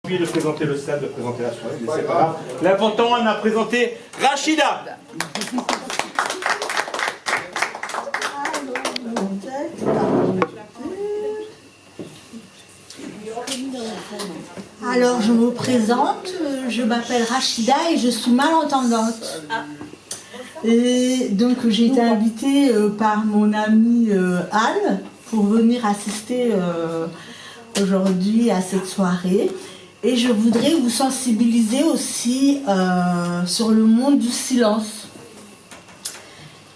J'ai oublié de présenter le slam, de présenter la soirée, mais c'est pas grave. L'important, on a présenté Rachida. Alors, je me présente, je m'appelle Rachida et je suis malentendante. Et donc, j'ai été invitée par mon amie Anne pour venir assister aujourd'hui à cette soirée. Et je voudrais vous sensibiliser aussi sur le monde du silence.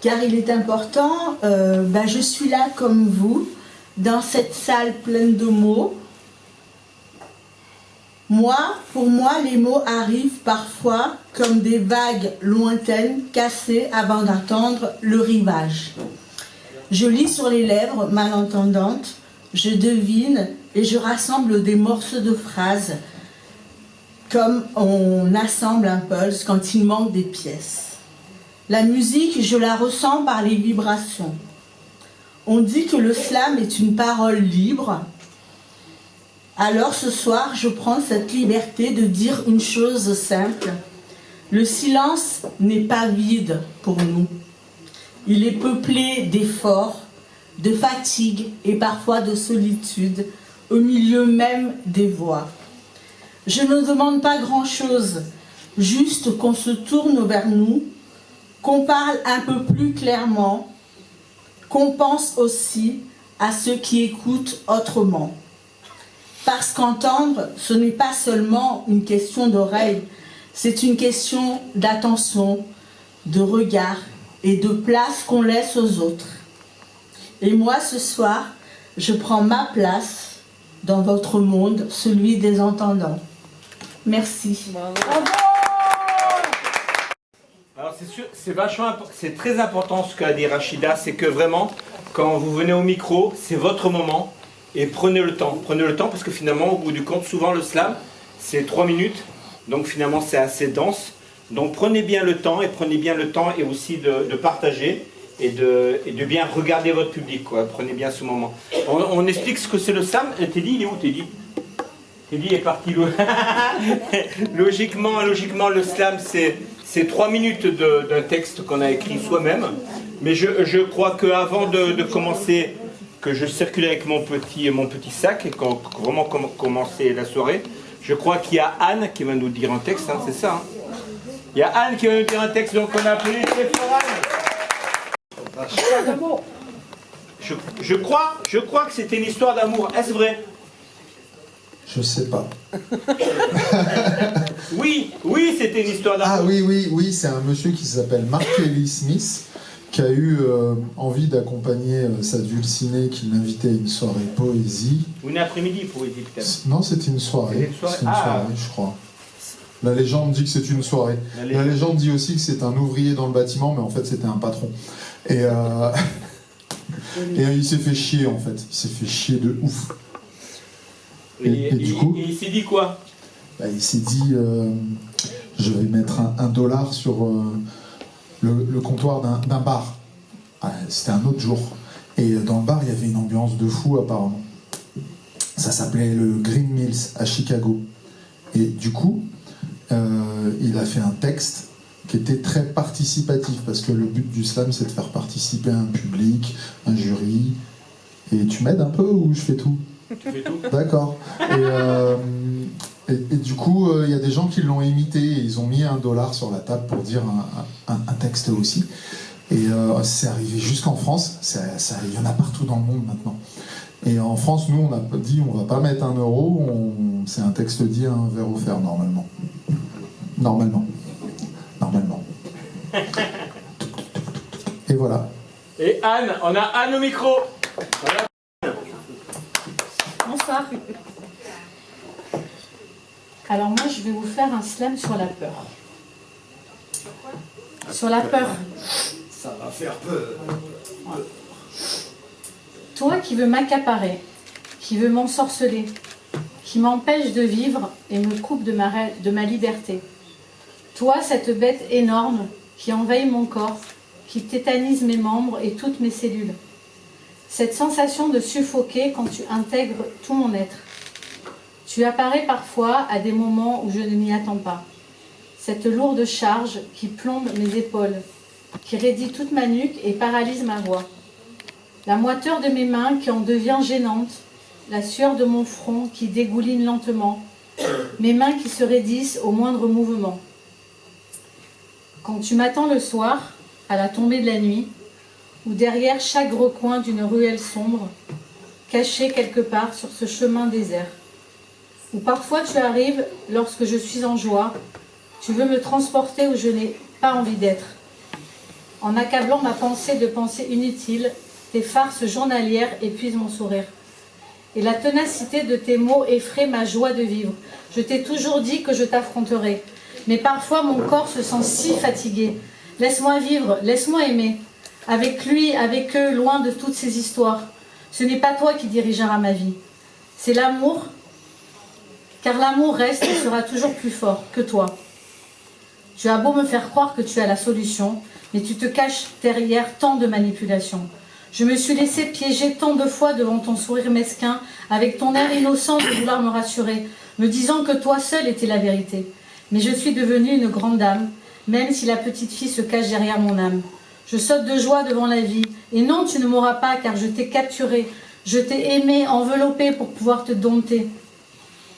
Car il est important, je suis là comme vous, dans cette salle pleine de mots. Pour moi, les mots arrivent parfois comme des vagues lointaines cassées avant d'atteindre le rivage. Je lis sur les lèvres malentendantes, je devine et je rassemble des morceaux de phrases comme on assemble un puzzle quand il manque des pièces. La musique, je la ressens par les vibrations. On dit que le slam est une parole libre. Alors ce soir, je prends cette liberté de dire une chose simple. Le silence n'est pas vide pour nous. Il est peuplé d'efforts, de fatigue et parfois de solitude, au milieu même des voix. Je ne demande pas grand-chose, juste qu'on se tourne vers nous, qu'on parle un peu plus clairement, qu'on pense aussi à ceux qui écoutent autrement. Parce qu'entendre, ce n'est pas seulement une question d'oreille, c'est une question d'attention, de regard et de place qu'on laisse aux autres. Et moi, ce soir, je prends ma place dans votre monde, celui des entendants. Merci. Bravo. Alors c'est sûr, c'est très important ce qu'a dit Rachida, c'est que vraiment, quand vous venez au micro, c'est votre moment. Et prenez le temps parce que finalement, au bout du compte, souvent le slam, c'est 3 minutes, donc finalement c'est assez dense. Donc prenez bien le temps et aussi de partager et de bien regarder votre public, quoi. Prenez bien ce moment. On explique ce que c'est le slam. Teddy, il est où Teddy? Teddy est parti. Logiquement, le slam, c'est 3 minutes d'un texte qu'on a écrit soi-même. Mais je crois qu'avant de commencer, que je circule avec mon petit sac et qu'on vraiment commencer la soirée, je crois qu'il y a Anne qui va nous dire un texte, hein, c'est ça. Hein. Il y a Anne qui va nous dire un texte, donc on a appelé Anne. Je crois que c'était une histoire d'amour. Est-ce vrai? Je sais pas. Oui, c'était une histoire d'amour. Ah oui, c'est un monsieur qui s'appelle Mark Kelly Smith, qui a eu envie d'accompagner sa dulcinée qui l'invitait à une soirée poésie. Ou une après-midi poésie peut-être. Non, c'était une soirée. C'était une soirée, je crois. La légende dit que c'est une soirée. La légende dit aussi que c'est un ouvrier dans le bâtiment, mais en fait c'était un patron. Et il s'est fait chier en fait. Il s'est fait chier de ouf. Et du coup, il s'est dit quoi? Il s'est dit je vais mettre $1 sur le comptoir d'un bar. C'était un autre jour. Et dans le bar, il y avait une ambiance de fou apparemment. Ça s'appelait le Green Mills à Chicago. Et du coup, il a fait un texte qui était très participatif, parce que le but du slam, c'est de faire participer un public, un jury. Et tu m'aides un peu ou je fais tout? Tu fais tout. D'accord. Et du coup, il y a des gens qui l'ont imité et ils ont mis $1 sur la table pour dire un texte aussi. Et c'est arrivé jusqu'en France. Il y en a partout dans le monde maintenant. Et en France, nous, on a dit on va pas mettre €1. C'est un texte dit, un verre offert normalement. Normalement. Et voilà. Et Anne, on a Anne au micro. Voilà. Bonsoir. Alors moi, je vais vous faire un slam sur la peur. Sur la peur. Ça va faire peur. Ouais. Toi qui veux m'accaparer, qui veux m'ensorceler, qui m'empêche de vivre et me coupe de ma liberté. Toi, cette bête énorme qui envahit mon corps, qui tétanise mes membres et toutes mes cellules. Cette sensation de suffoquer quand tu intègres tout mon être. Tu apparais parfois à des moments où je ne m'y attends pas. Cette lourde charge qui plombe mes épaules, qui raidit toute ma nuque et paralyse ma voix. La moiteur de mes mains qui en devient gênante, la sueur de mon front qui dégouline lentement, mes mains qui se raidissent au moindre mouvement. Quand tu m'attends le soir, à la tombée de la nuit, ou derrière chaque recoin d'une ruelle sombre, caché quelque part sur ce chemin désert. Ou parfois tu arrives lorsque je suis en joie, tu veux me transporter où je n'ai pas envie d'être. En accablant ma pensée de pensées inutiles, tes farces journalières épuisent mon sourire. Et la ténacité de tes mots effraie ma joie de vivre. Je t'ai toujours dit que je t'affronterais, mais parfois mon corps se sent si fatigué. Laisse-moi vivre, laisse-moi aimer. Avec lui, avec eux, loin de toutes ces histoires. Ce n'est pas toi qui dirigeras ma vie. C'est l'amour, car l'amour reste et sera toujours plus fort que toi. Tu as beau me faire croire que tu as la solution, mais tu te caches derrière tant de manipulations. Je me suis laissé piéger tant de fois devant ton sourire mesquin, avec ton air innocent de vouloir me rassurer, me disant que toi seule étais la vérité. Mais je suis devenue une grande dame, même si la petite fille se cache derrière mon âme. Je saute de joie devant la vie. Et non, tu ne m'auras pas, car je t'ai capturé. Je t'ai aimé, enveloppé pour pouvoir te dompter.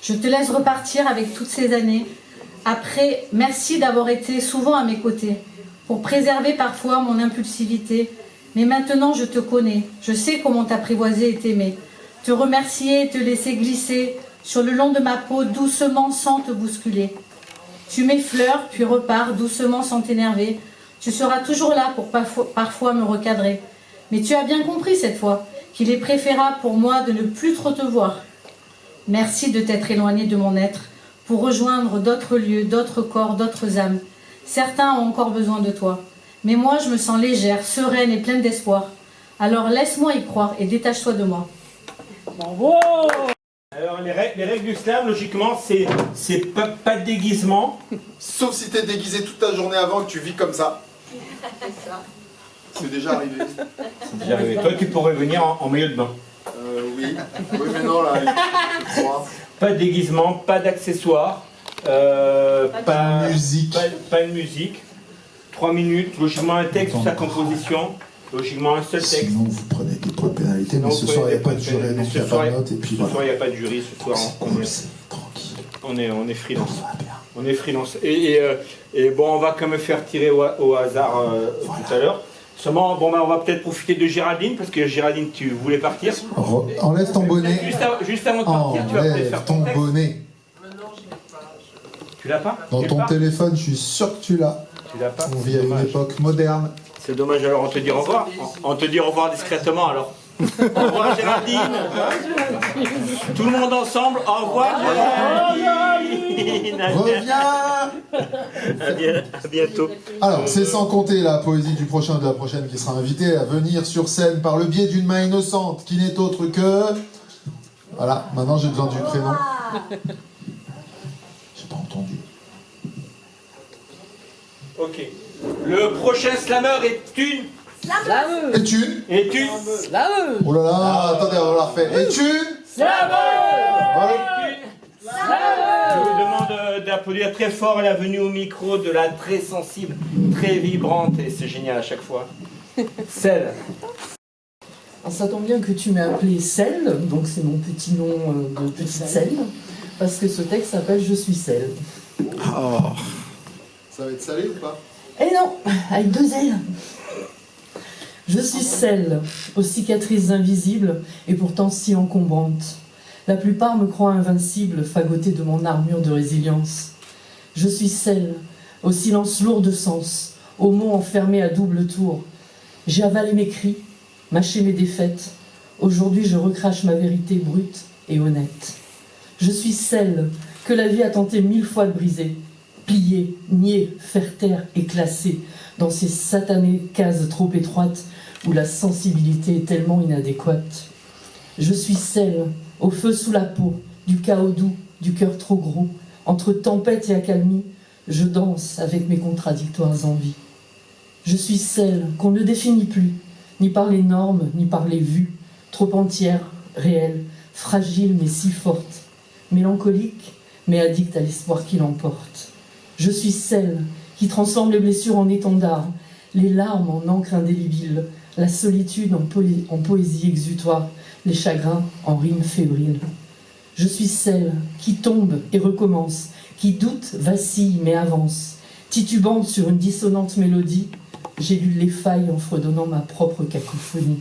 Je te laisse repartir avec toutes ces années. Après, merci d'avoir été souvent à mes côtés, pour préserver parfois mon impulsivité. Mais maintenant, je te connais. Je sais comment t'apprivoiser et t'aimer. Te remercier et te laisser glisser sur le long de ma peau, doucement sans te bousculer. Tu m'effleures, puis repars, doucement sans t'énerver. Tu seras toujours là pour parfois me recadrer. Mais tu as bien compris cette fois qu'il est préférable pour moi de ne plus trop te voir. Merci de t'être éloigné de mon être pour rejoindre d'autres lieux, d'autres corps, d'autres âmes. Certains ont encore besoin de toi. Mais moi, je me sens légère, sereine et pleine d'espoir. Alors laisse-moi y croire et détache-toi de moi. Bravo! Alors les règles du slam, logiquement, c'est pas de déguisement. Sauf si t'es déguisé toute ta journée avant et que tu vis comme ça. C'est déjà arrivé. C'est déjà arrivé. Toi, tu pourrais venir en maillot de bain. Oui. Oui, mais non, là, je crois. Pas de déguisement, pas d'accessoires, pas de musique. Pas de musique. 3 minutes, logiquement un texte sur sa composition, logiquement un seul texte. Sinon, vous prenez des points de pénalité, mais Sinon, ce soir, il n'y a pas de jury, donc il n'y a pas de note, et puis Ce voilà. soir, il n'y a pas de jury, ce soir, C'est cool, c'est tranquille. on est freelance. Ça va bien. On est freelance. Et bon, on va quand même faire tirer au hasard tout à l'heure. Seulement, bon, on va peut-être profiter de Géraldine, parce que Géraldine, tu voulais partir. Enlève ton bonnet. Juste avant de partir, tu vas peut-être Enlève faire ton texte. bonnet. Tu l'as pas? Dans Tu ton l'as pas téléphone, je suis sûr que tu l'as. Tu l'as pas? On C'est vit à une dommage. époque moderne. C'est dommage, alors on te dit au revoir. On te dit au revoir discrètement alors. Au revoir Géraldine. Tout le monde ensemble, au revoir Géraldine. Reviens! À bientôt. Alors, c'est sans compter la poésie du prochain ou de la prochaine qui sera invitée à venir sur scène par le biais d'une main innocente qui n'est autre que... Voilà, maintenant j'ai besoin du prénom. J'ai pas entendu. Ok. Le prochain slammer est une. Et une? Est une. Oh là là, attendez, on va la refaire. Et une? Voilà. Je vous demande d'applaudir très fort la venue au micro de la très sensible, très vibrante, et c'est génial à chaque fois. Celle. Alors ça tombe bien que tu m'aies appelé Celle, donc c'est mon petit nom de petite Celle, parce que ce texte s'appelle Je suis Celle. Ça va être salé ou pas? Eh non, avec 2 L. Je suis Celle, aux cicatrices invisibles et pourtant si encombrantes. La plupart me croient invincible, fagotée de mon armure de résilience. Je suis Celle, au silence lourd de sens, aux mots enfermés à double tour. J'ai avalé mes cris, mâché mes défaites. Aujourd'hui, je recrache ma vérité brute et honnête. Je suis Celle que la vie a tenté 1000 fois de briser, plier, nier, faire taire et classer dans ces satanées cases trop étroites où la sensibilité est tellement inadéquate. Je suis Celle, au feu sous la peau, du chaos doux, du cœur trop gros, entre tempête et accalmie, je danse avec mes contradictoires envies. Je suis Celle qu'on ne définit plus, ni par les normes, ni par les vues, trop entière, réelle, fragile mais si forte. mélancolique, mais addict à l'espoir qui l'emporte. Je suis celle qui transforme les blessures en étendard, les larmes en encre indélébile, la solitude en poésie exutoire, les chagrins en rimes fébriles. Je suis celle qui tombe et recommence, qui doute, vacille mais avance. Titubante sur une dissonante mélodie, j'élude les failles en fredonnant ma propre cacophonie.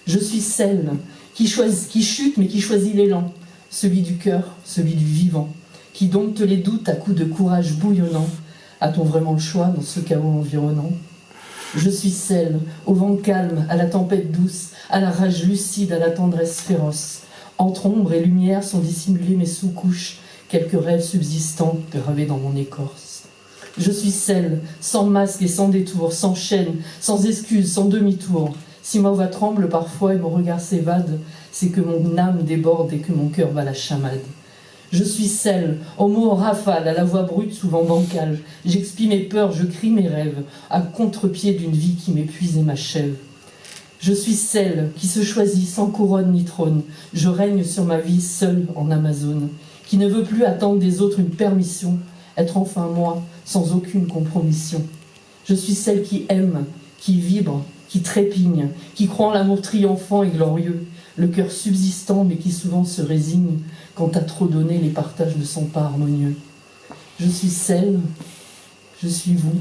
Je suis celle qui chute mais qui choisit l'élan, celui du cœur, celui du vivant, qui dompte les doutes à coups de courage bouillonnant. A-t-on vraiment le choix dans ce chaos environnant? Je suis celle, au vent calme, à la tempête douce, à la rage lucide, à la tendresse féroce. Entre ombre et lumière sont dissimulées mes sous-couches, quelques rêves subsistants gravés dans mon écorce. Je suis celle, sans masque et sans détour, sans chaîne, sans excuse, sans demi-tour. Si ma voix tremble parfois et mon regard s'évade, c'est que mon âme déborde et que mon cœur bat la chamade. Je suis celle, aux mots en rafale, à la voix brute souvent bancale. J'expie mes peurs, je crie mes rêves, à contre-pied d'une vie qui m'épuise et m'achève. Je suis celle qui se choisit sans couronne ni trône. Je règne sur ma vie seule en Amazone, qui ne veut plus attendre des autres une permission, être enfin moi, sans aucune compromission. Je suis celle qui aime, qui vibre, qui trépigne, qui croit en l'amour triomphant et glorieux, le cœur subsistant mais qui souvent se résigne. Quand à trop donner, les partages ne sont pas harmonieux. Je suis celle, je suis vous,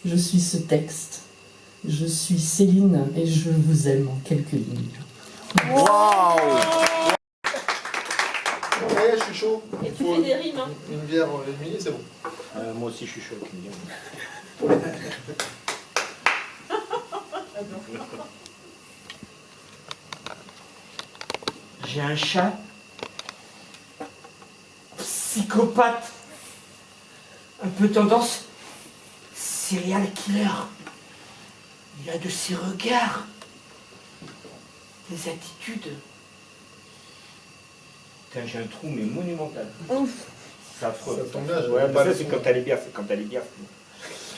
je suis ce texte, je suis Céline et je vous aime en quelques lignes. Waouh! Ouais, je suis chaud. Et tu fais des rimes, hein. Une bière et demie, c'est bon. Moi aussi, je suis chaud. J'ai un chat psychopathe, un peu tendance serial killer. Il a de ces regards, des attitudes. Putain, j'ai un trou mais monumental. C'est affreux. Ça tombe bien, ouais, bah, c'est comme t'as les bières, c'est comme t'as les bières.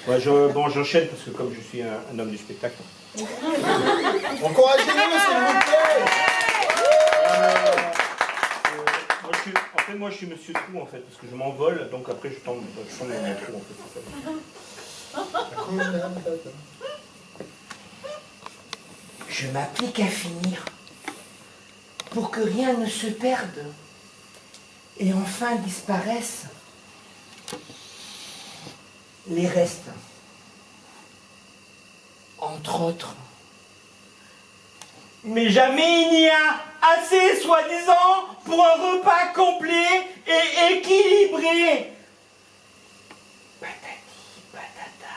Ouais, j'enchaîne parce que comme je suis un homme du spectacle. Encouragez-le, s'il vous plaît! Moi je suis Monsieur Trou en fait, parce que je m'envole, donc après je tombe dans mon trou en fait. Je m'applique à finir, pour que rien ne se perde, et enfin disparaissent les restes, entre autres. Mais jamais il n'y a assez, soi-disant, pour un repas complet et équilibré. Patati patata.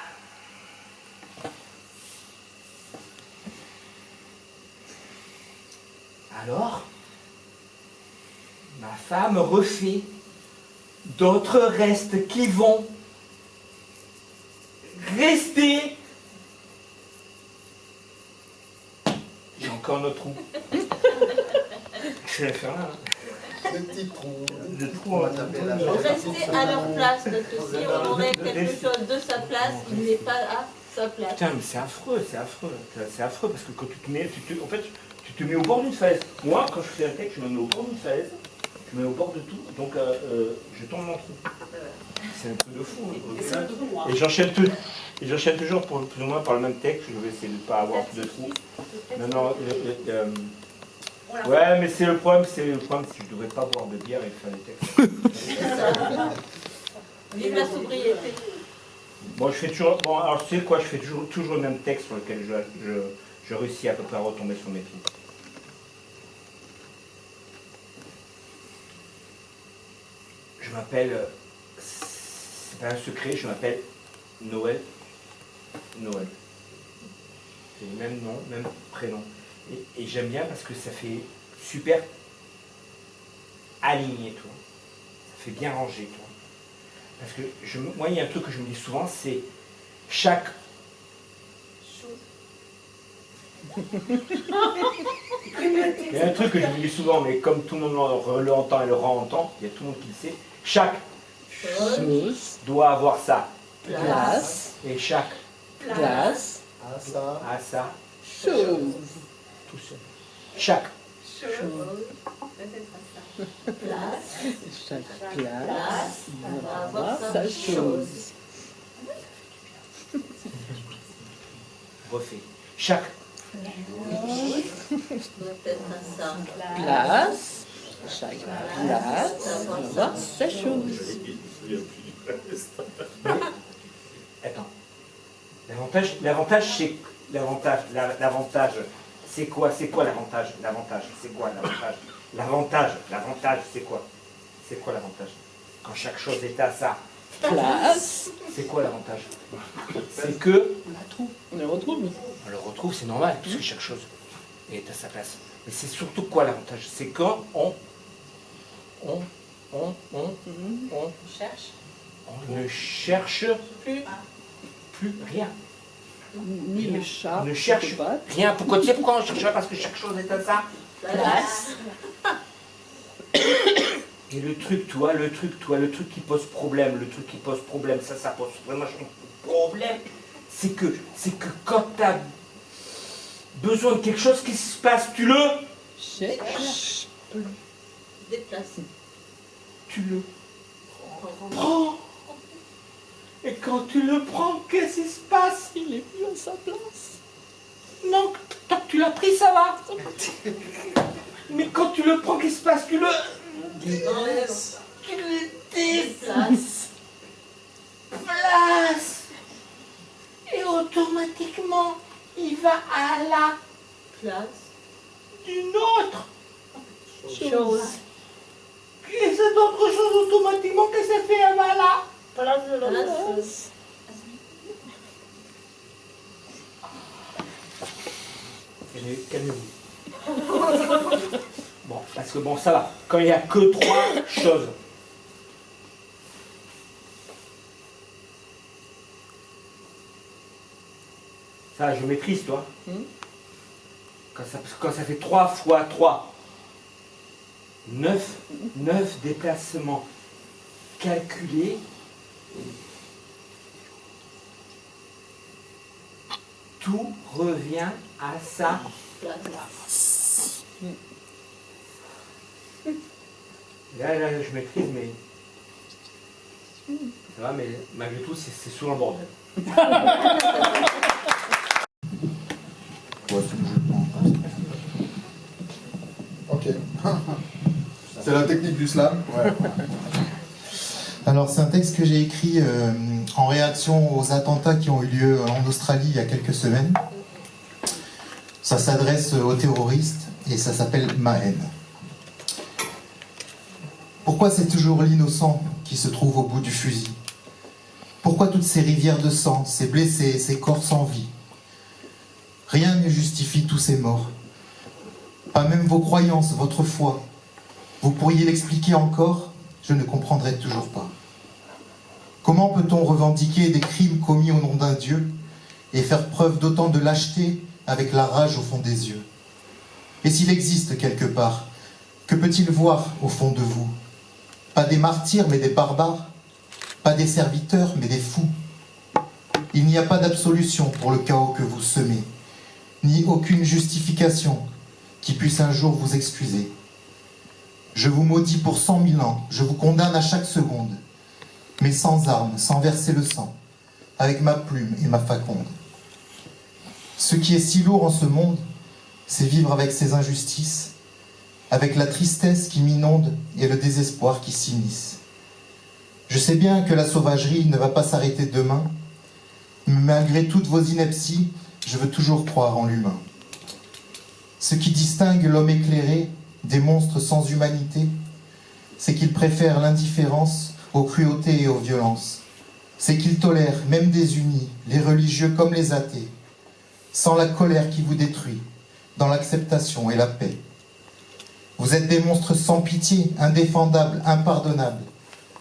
Alors, ma femme refait d'autres restes qui vont rester. J'ai encore notre trou. Je vais faire là. Des petits trous. Des trous, On va taper la Restez à leur place, parce que si on aurait quelque chose de sa place, il n'est pas à sa place. Putain, mais c'est affreux, c'est affreux. C'est affreux parce que quand tu te mets, en fait, tu te mets au bord d'une falaise. Moi, quand je fais un texte, je me mets au bord d'une falaise, je me mets au bord de tout, donc je tombe dans le trou. C'est un peu de fou. Et j'enchaîne tout. Et j'enchaîne toujours plus ou moins par le même texte. Je vais essayer de ne pas avoir plus de trous. Non. Ouais, mais c'est le problème, c'est que je ne devrais pas boire de bière et faire des textes. Vive la sobriété. Bon, je fais toujours. Bon, alors tu sais quoi, je fais toujours le même texte sur lequel je réussis à peu près à retomber sur mes pieds. Je m'appelle. C'est pas un secret, je m'appelle Noël. Noël. C'est le même nom, même prénom. Et j'aime bien parce que ça fait super aligné, toi. Ça fait bien rangé, toi. Parce que moi, il y a un truc que je me dis souvent, c'est chaque il y a un truc que je me dis souvent, mais comme tout le monde l'entend et le rend-entend, il y a tout le monde qui le sait, chaque chose doit avoir sa place, et chaque place a sa chose. Tout seul. Chaque chose Chaque place va avoir avoir sa sa chose. Refais. Chaque doit être à ça. Place, chaque place va avoir sa chose. Attends. L'avantage, c'est quoi? C'est quoi l'avantage? C'est quoi l'avantage? L'avantage, c'est quoi? C'est quoi l'avantage? Quand chaque chose est à sa Place, c'est quoi l'avantage? C'est que on le retrouve. on le retrouve, c'est normal, puisque chaque chose est à sa place. Mais c'est surtout quoi l'avantage? C'est quand on Cherche. on ne cherche plus rien. Ni le chat, On ne cherche pas. rien. Pourquoi, tu sais pourquoi on ne cherche pas? Parce que chaque chose est à sa Place. Et le truc qui pose problème, ça pose vraiment problème, c'est que quand tu as besoin de quelque chose, qu'est-ce qui se passe? Tu le Cherche. Déplacer. tu le prends. Et quand tu le prends, qu'est-ce qui se passe? Il est plus à sa place. Non, tant que tu l'as pris, ça va. Mais quand tu le prends, qu'est-ce qui se passe? Tu le Enlève. déplaces. Place. Et automatiquement, il va à la Place. d'une autre. Chose. Et cette autre chose, automatiquement, qu'est-ce que ça fait? Elle va à la Place de l'autre. Calmez-vous. Bon, parce que bon, ça va. Quand il n'y a que 3 choses. Ça, je maîtrise, toi. Quand ça fait 3 fois 3, 9 déplacements calculés. Tout revient à sa Place. Là, je maîtrise, mais ça va, mais malgré tout, c'est souvent le bordel. Ouais, je prends. Ok. C'est la technique du slam. Ouais. Alors c'est un texte que j'ai écrit en réaction aux attentats qui ont eu lieu en Australie il y a quelques semaines. Ça s'adresse aux terroristes et ça s'appelle « Ma haine ». Pourquoi c'est toujours l'innocent qui se trouve au bout du fusil? Pourquoi toutes ces rivières de sang, ces blessés, ces corps sans vie? Rien ne justifie tous ces morts. Pas même vos croyances, votre foi. Vous pourriez l'expliquer encore, je ne comprendrai toujours pas. Comment peut-on revendiquer des crimes commis au nom d'un Dieu et faire preuve d'autant de lâcheté avec la rage au fond des yeux? Et s'il existe quelque part, que peut-il voir au fond de vous? Pas des martyrs mais des barbares, pas des serviteurs mais des fous. Il n'y a pas d'absolution pour le chaos que vous semez, ni aucune justification qui puisse un jour vous excuser. Je vous maudis pour 100 000 ans, je vous condamne à chaque seconde, mais sans armes, sans verser le sang, avec ma plume et ma faconde. Ce qui est si lourd en ce monde, c'est vivre avec ces injustices, avec la tristesse qui m'inonde et le désespoir qui s'immisce. Je sais bien que la sauvagerie ne va pas s'arrêter demain, mais malgré toutes vos inepties, je veux toujours croire en l'humain. Ce qui distingue l'homme éclairé des monstres sans humanité, c'est qu'il préfère l'indifférence aux cruautés et aux violences. C'est qu'il tolère, même désunis, les religieux comme les athées, sans la colère qui vous détruit, dans l'acceptation et la paix. Vous êtes des monstres sans pitié, indéfendables, impardonnables,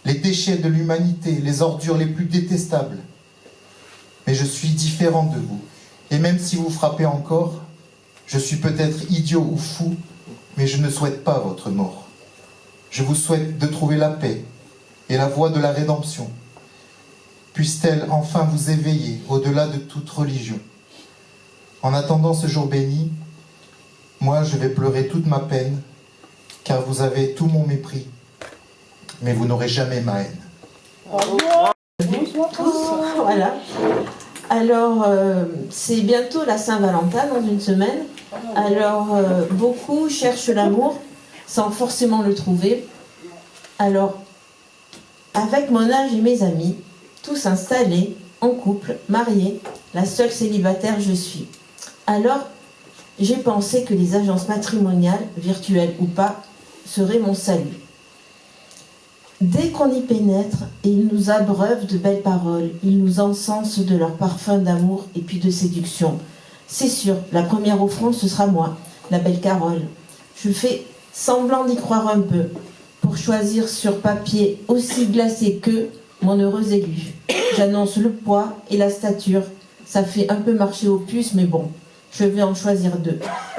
les déchets de l'humanité, les ordures les plus détestables. Mais je suis différent de vous, et même si vous frappez encore, je suis peut-être idiot ou fou, mais je ne souhaite pas votre mort. Je vous souhaite de trouver la paix et la voie de la rédemption. Puisse-t-elle enfin vous éveiller au-delà de toute religion. En attendant ce jour béni, moi je vais pleurer toute ma peine car vous avez tout mon mépris, mais vous n'aurez jamais ma haine. Voilà. Alors, c'est bientôt la Saint-Valentin, dans une semaine. Alors, beaucoup cherchent l'amour sans forcément le trouver. Alors, avec mon âge et mes amis, tous installés, en couple, mariés, la seule célibataire je suis. Alors, j'ai pensé que les agences matrimoniales, virtuelles ou pas, seraient mon salut. Dès qu'on y pénètre, ils nous abreuvent de belles paroles, ils nous encensent de leur parfum d'amour et puis de séduction. C'est sûr, la première offrande, ce sera moi, la belle Carole. Je fais semblant d'y croire un peu, pour choisir sur papier aussi glacé que mon heureux élu. J'annonce le poids et la stature. Ça fait un peu marcher aux puces, mais bon, je vais en choisir deux.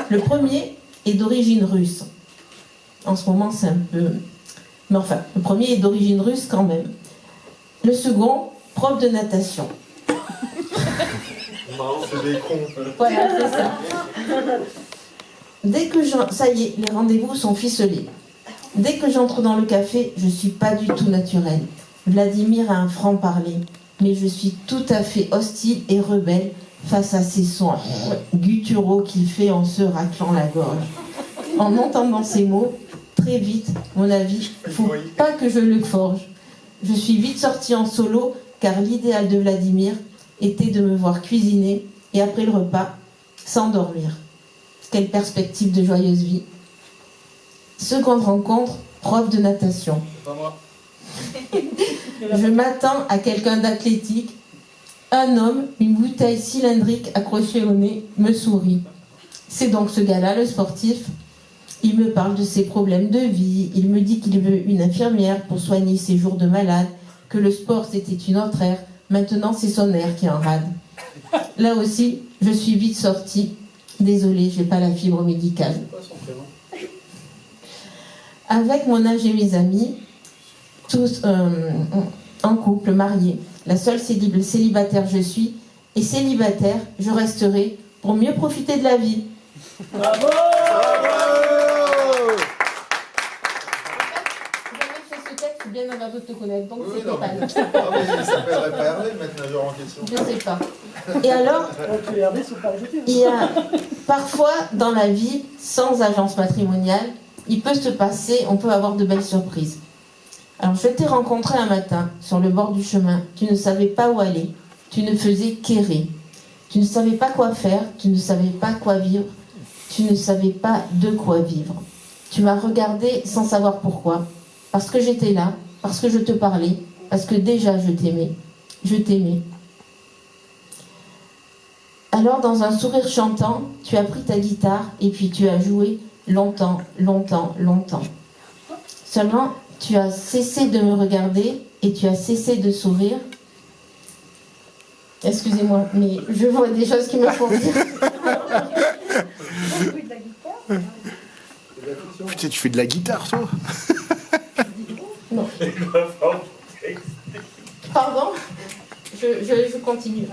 Le premier est d'origine russe. En ce moment, c'est un peu... Mais enfin, le premier est d'origine russe quand même. Le second, prof de natation. C'est des cons. Voilà, c'est ça. Dès que ça y est, les rendez-vous sont ficelés. Dès que j'entre dans le café, je suis pas du tout naturelle. Vladimir a un franc-parler, mais je suis tout à fait hostile et rebelle face à ces sons gutturaux qu'il fait en se raclant la gorge. En entendant ces mots, très vite, mon avis, faut pas que je le forge. Je suis vite sortie en solo, car l'idéal de Vladimir était de me voir cuisiner et après le repas, s'endormir. Quelle perspective de joyeuse vie. Seconde rencontre, prof de natation. Pas moi. Je m'attends à quelqu'un d'athlétique. Un homme, une bouteille cylindrique accrochée au nez, me sourit. C'est donc ce gars-là, le sportif. Il me parle de ses problèmes de vie. Il me dit qu'il veut une infirmière pour soigner ses jours de malade, que le sport c'était une autre ère. Maintenant, c'est son air qui en rade. Là aussi, je suis vite sortie. Désolée, je n'ai pas la fibre médicale. Avec mon âge et mes amis, tous en couple, mariés, la seule célibataire je suis, et célibataire, je resterai pour mieux profiter de la vie. Bravo! J'avais fait ce texte bien avant de te connaître, donc Oui, c'était non, pas mais... mal. Ah, mais il s'appellerait pas Hervé, le maître nageur en question. Je sais pas. Et alors, il y a parfois dans la vie, sans agence matrimoniale, il peut se passer, on peut avoir de belles surprises. Alors je t'ai rencontré un matin, sur le bord du chemin. Tu ne savais pas où aller. Tu ne faisais qu'errer. Tu ne savais pas quoi faire. Tu ne savais pas quoi vivre. Tu ne savais pas de quoi vivre. Tu m'as regardé sans savoir pourquoi. Parce que j'étais là, parce que je te parlais, parce que déjà je t'aimais. Je t'aimais. Alors dans un sourire chantant, tu as pris ta guitare et puis tu as joué longtemps, longtemps, longtemps. Seulement, tu as cessé de me regarder et tu as cessé de sourire. Excusez-moi, mais je vois des choses qui me font rire. Putain, tu fais de la guitare, toi? Non. Pardon, je continue.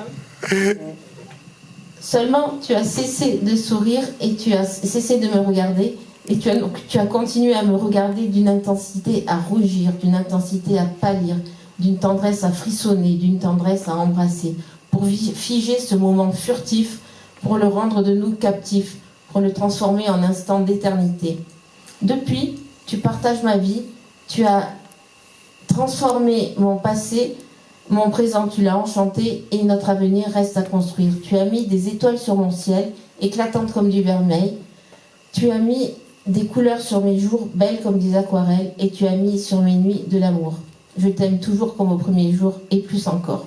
Seulement, tu as cessé de sourire et tu as cessé de me regarder. Et tu as continué à me regarder d'une intensité à rougir, d'une intensité à pâlir, d'une tendresse à frissonner, d'une tendresse à embrasser, pour figer ce moment furtif, pour le rendre de nous captifs, pour le transformer en instant d'éternité. Depuis, tu partages ma vie, tu as transformé mon passé, mon présent, tu l'as enchanté, et notre avenir reste à construire. Tu as mis des étoiles sur mon ciel, éclatantes comme du vermeil. Tu as mis des couleurs sur mes jours, belles comme des aquarelles, et tu as mis sur mes nuits de l'amour. Je t'aime toujours comme au premier jour, et plus encore.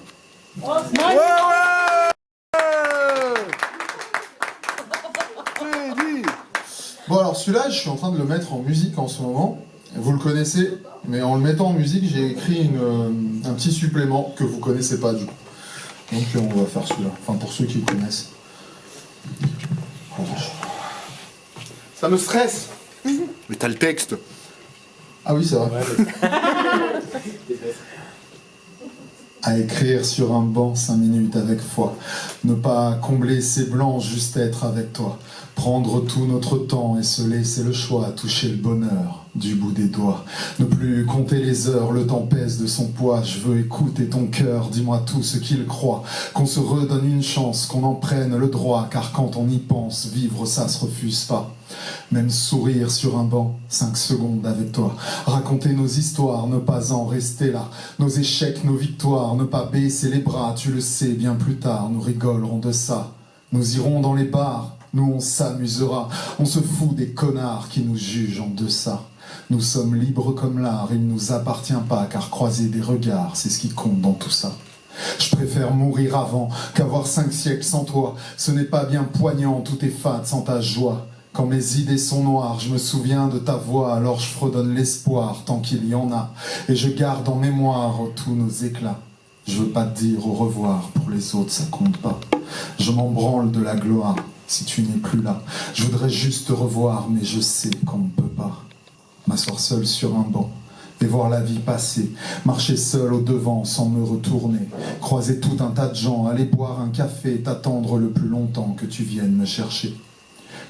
Bon alors celui-là, je suis en train de le mettre en musique en ce moment. Vous le connaissez, mais en le mettant en musique, j'ai écrit un petit supplément que vous connaissez pas du coup. Donc on va faire celui-là, enfin pour ceux qui le connaissent. Oh, Ça me stresse. Mais t'as le texte. ah oui, c'est vrai. À écrire sur un banc 5 minutes avec foi. Ne pas combler ses blancs, juste être avec toi. Prendre tout notre temps et se laisser le choix, toucher le bonheur du bout des doigts. Ne plus compter les heures, le temps pèse de son poids. Je veux écouter ton cœur, dis-moi tout ce qu'il croit. Qu'on se redonne une chance, qu'on en prenne le droit. Car quand on y pense, vivre ça se refuse pas. Même sourire sur un banc, 5 secondes avec toi. Raconter nos histoires, ne pas en rester là. Nos échecs, nos victoires, ne pas baisser les bras. Tu le sais, bien plus tard, nous rigolerons de ça. Nous irons dans les bars. Nous on s'amusera, on se fout des connards qui nous jugent en deçà. Nous sommes libres comme l'art, il ne nous appartient pas, car croiser des regards, c'est ce qui compte dans tout ça. Je préfère mourir avant qu'avoir 5 siècles sans toi. Ce n'est pas bien poignant, tout est fade sans ta joie. Quand mes idées sont noires, je me souviens de ta voix, alors je fredonne l'espoir tant qu'il y en a. Et je garde en mémoire tous nos éclats. Je veux pas te dire au revoir, pour les autres ça compte pas. Je m'en branle de la gloire. Si tu n'es plus là, je voudrais juste te revoir, mais je sais qu'on ne peut pas. M'asseoir seul sur un banc et voir la vie passer, marcher seul au devant sans me retourner, croiser tout un tas de gens, aller boire un café, t'attendre le plus longtemps que tu viennes me chercher.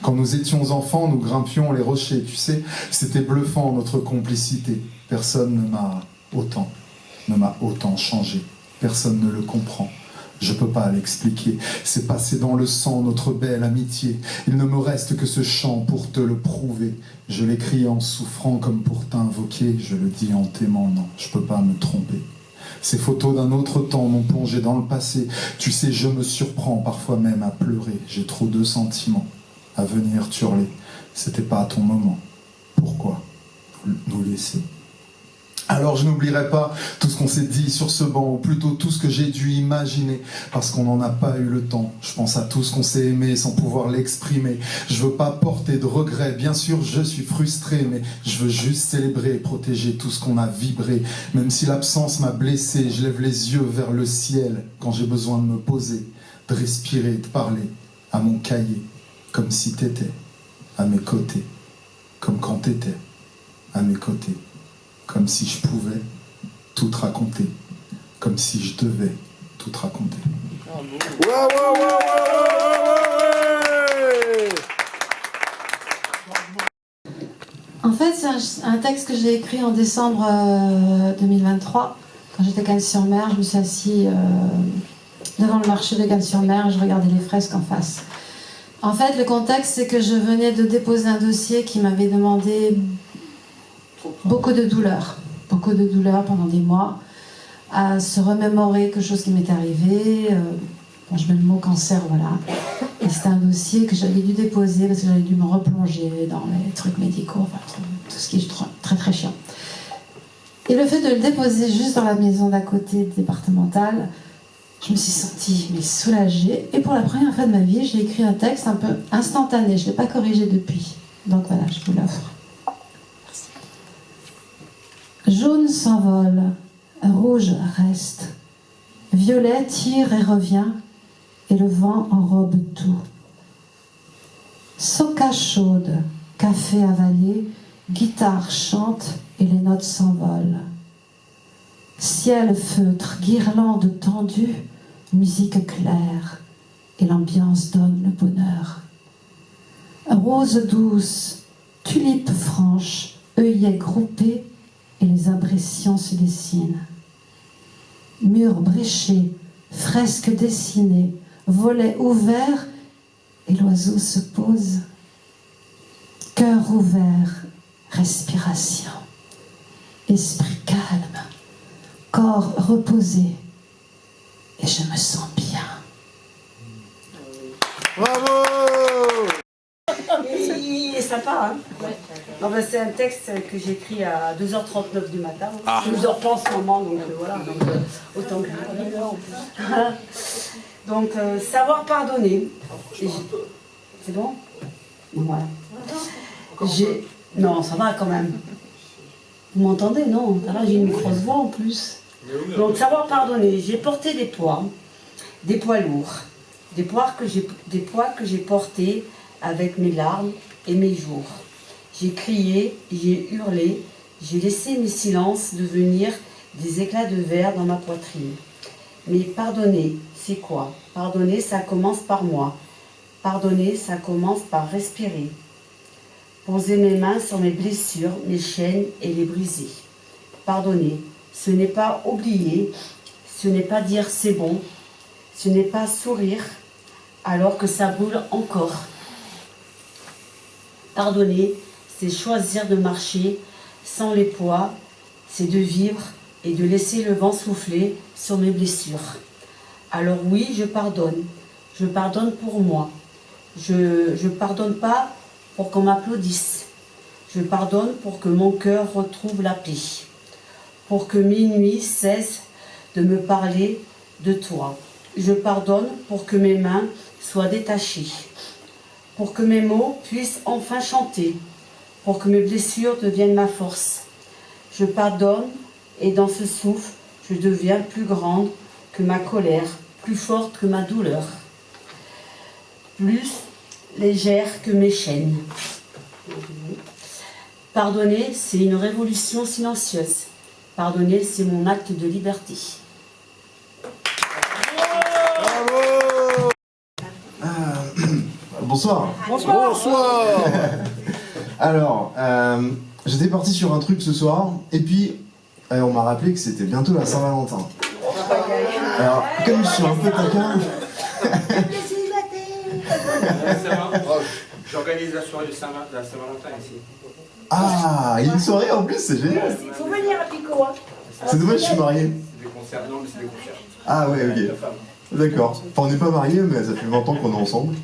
Quand nous étions enfants, nous grimpions les rochers, tu sais, c'était bluffant notre complicité. Personne ne m'a autant changé, personne ne le comprend. Je peux pas l'expliquer, c'est passé dans le sang notre belle amitié. Il ne me reste que ce chant pour te le prouver. Je l'écris en souffrant comme pour t'invoquer. Je le dis en t'aimant, non, je peux pas me tromper. Ces photos d'un autre temps m'ont plongé dans le passé. Tu sais, je me surprends parfois même à pleurer. J'ai trop de sentiments à venir t'hurler. C'était pas à ton moment. Pourquoi nous laisser ? Alors je n'oublierai pas tout ce qu'on s'est dit sur ce banc, ou plutôt tout ce que j'ai dû imaginer, parce qu'on n'en a pas eu le temps. Je pense à tout ce qu'on s'est aimé sans pouvoir l'exprimer. Je veux pas porter de regrets, bien sûr je suis frustré, mais je veux juste célébrer et protéger tout ce qu'on a vibré. Même si l'absence m'a blessé, je lève les yeux vers le ciel quand j'ai besoin de me poser, de respirer, de parler à mon cahier, comme si t'étais à mes côtés, comme quand t'étais à mes côtés. Comme si je pouvais tout te raconter, comme si je devais tout te raconter. En fait, c'est un texte que j'ai écrit en décembre 2023. Quand j'étais à Cannes-sur-Mer, je me suis assise devant le marché de Cannes-sur-Mer et je regardais les fresques en face. En fait, le contexte, c'est que je venais de déposer un dossier qui m'avait demandé beaucoup de douleur pendant des mois, à se remémorer quelque chose qui m'était arrivé. Bon, je mets le mot cancer, voilà. Et c'était un dossier que j'avais dû déposer parce que j'avais dû me replonger dans les trucs médicaux, enfin, tout ce qui est très très chiant. Et le fait de le déposer juste dans la maison d'à côté départementale, je me suis sentie soulagée. Et pour la première fois de ma vie, j'ai écrit un texte un peu instantané. Je ne l'ai pas corrigé depuis. Donc voilà, je vous l'offre. Jaune s'envole, rouge reste, violet tire et revient, et le vent enrobe tout. Soca chaude, café avalé, guitare chante et les notes s'envolent. Ciel feutre, guirlande tendue, musique claire, et l'ambiance donne le bonheur. Rose douce, tulipe franche, œillets groupés, et les impressions se dessinent. Murs bréchés, fresques dessinées, volets ouverts, et l'oiseau se pose. Cœur ouvert, respiration, esprit calme, corps reposé, et je me sens bien. Bravo! Il est sympa, hein? Ouais. Non, ben, c'est un texte que j'ai écrit à 2h39 du matin. Ah. Je dors pas en ce moment, donc voilà. Donc, autant que donc, savoir pardonner. C'est bon? Voilà. Non, ça va quand même. Vous m'entendez? Non, ça va, j'ai une grosse voix en plus. Donc, savoir pardonner. J'ai porté des poids lourds, des poids que j'ai portés avec mes larmes et mes jours. J'ai crié, j'ai hurlé, j'ai laissé mes silences devenir des éclats de verre dans ma poitrine. Mais pardonner, c'est quoi? Pardonner, ça commence par moi. Pardonner, ça commence par respirer. Poser mes mains sur mes blessures, mes chaînes et les briser. Pardonner, ce n'est pas oublier, ce n'est pas dire c'est bon, ce n'est pas sourire alors que ça brûle encore. Pardonner, c'est choisir de marcher sans les poids, c'est de vivre et de laisser le vent souffler sur mes blessures. Alors oui, je pardonne. Je pardonne pour moi. Je pardonne pas pour qu'on m'applaudisse. Je pardonne pour que mon cœur retrouve la paix. Pour que mes nuits cessent de me parler de toi. Je pardonne pour que mes mains soient détachées. Pour que mes mots puissent enfin chanter. Pour que mes blessures deviennent ma force. Je pardonne et dans ce souffle, je deviens plus grande que ma colère, plus forte que ma douleur, plus légère que mes chaînes. Pardonner, c'est une révolution silencieuse. Pardonner, c'est mon acte de liberté. Bonsoir. Bonsoir. Bonsoir. Alors, j'étais parti sur un truc ce soir, et puis on m'a rappelé que c'était bientôt la Saint-Valentin. Alors, comme je suis un peu taquin... J'organise la soirée de la Saint-Valentin ici. Ah, il y a une soirée en plus, c'est génial. Il faut venir à Pico. Hein. C'est dommage, je suis marié. C'est des concerts, non mais c'est des concerts. Ah ouais, ok. D'accord. Enfin, on n'est pas mariés, mais ça fait 20 ans qu'on est ensemble.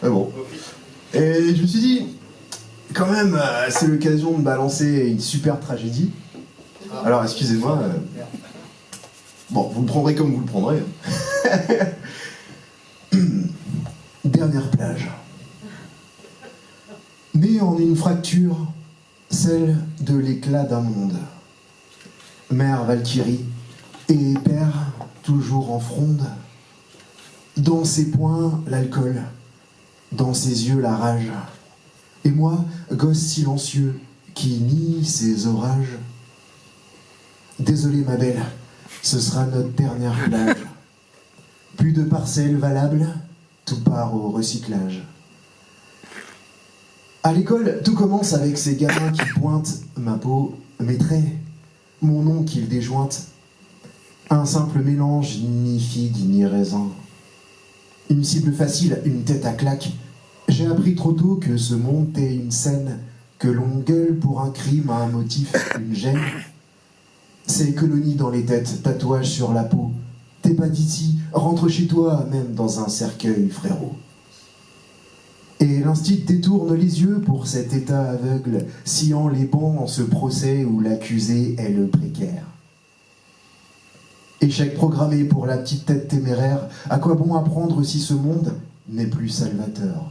Mais bon. Et je me suis dit, quand même, c'est l'occasion de balancer une super tragédie. Alors, excusez-moi. Bon, vous le prendrez comme vous le prendrez. Dernière plage. Né en une fracture, celle de l'éclat d'un monde. Mère Valkyrie et père toujours en fronde. Dans ses poings, l'alcool. Dans ses yeux, la rage. Et moi, gosse silencieux qui nie ses orages. Désolé ma belle, ce sera notre dernière plage. Plus de parcelles valables, tout part au recyclage. À l'école, tout commence avec ces gamins qui pointent ma peau, mes traits, mon nom qu'ils déjointent. Un simple mélange, ni figue ni raisin. Une cible facile, une tête à claque. J'ai appris trop tôt que ce monde est une scène, que l'on gueule pour un crime, un motif, une gêne. C'est colonie dans les têtes, tatouage sur la peau. T'es pas d'ici, rentre chez toi, même dans un cercueil, frérot. Et l'instit détourne les yeux pour cet état aveugle, sciant les bancs en ce procès où l'accusé est le précaire. Échec programmé pour la petite tête téméraire, à quoi bon apprendre si ce monde n'est plus salvateur?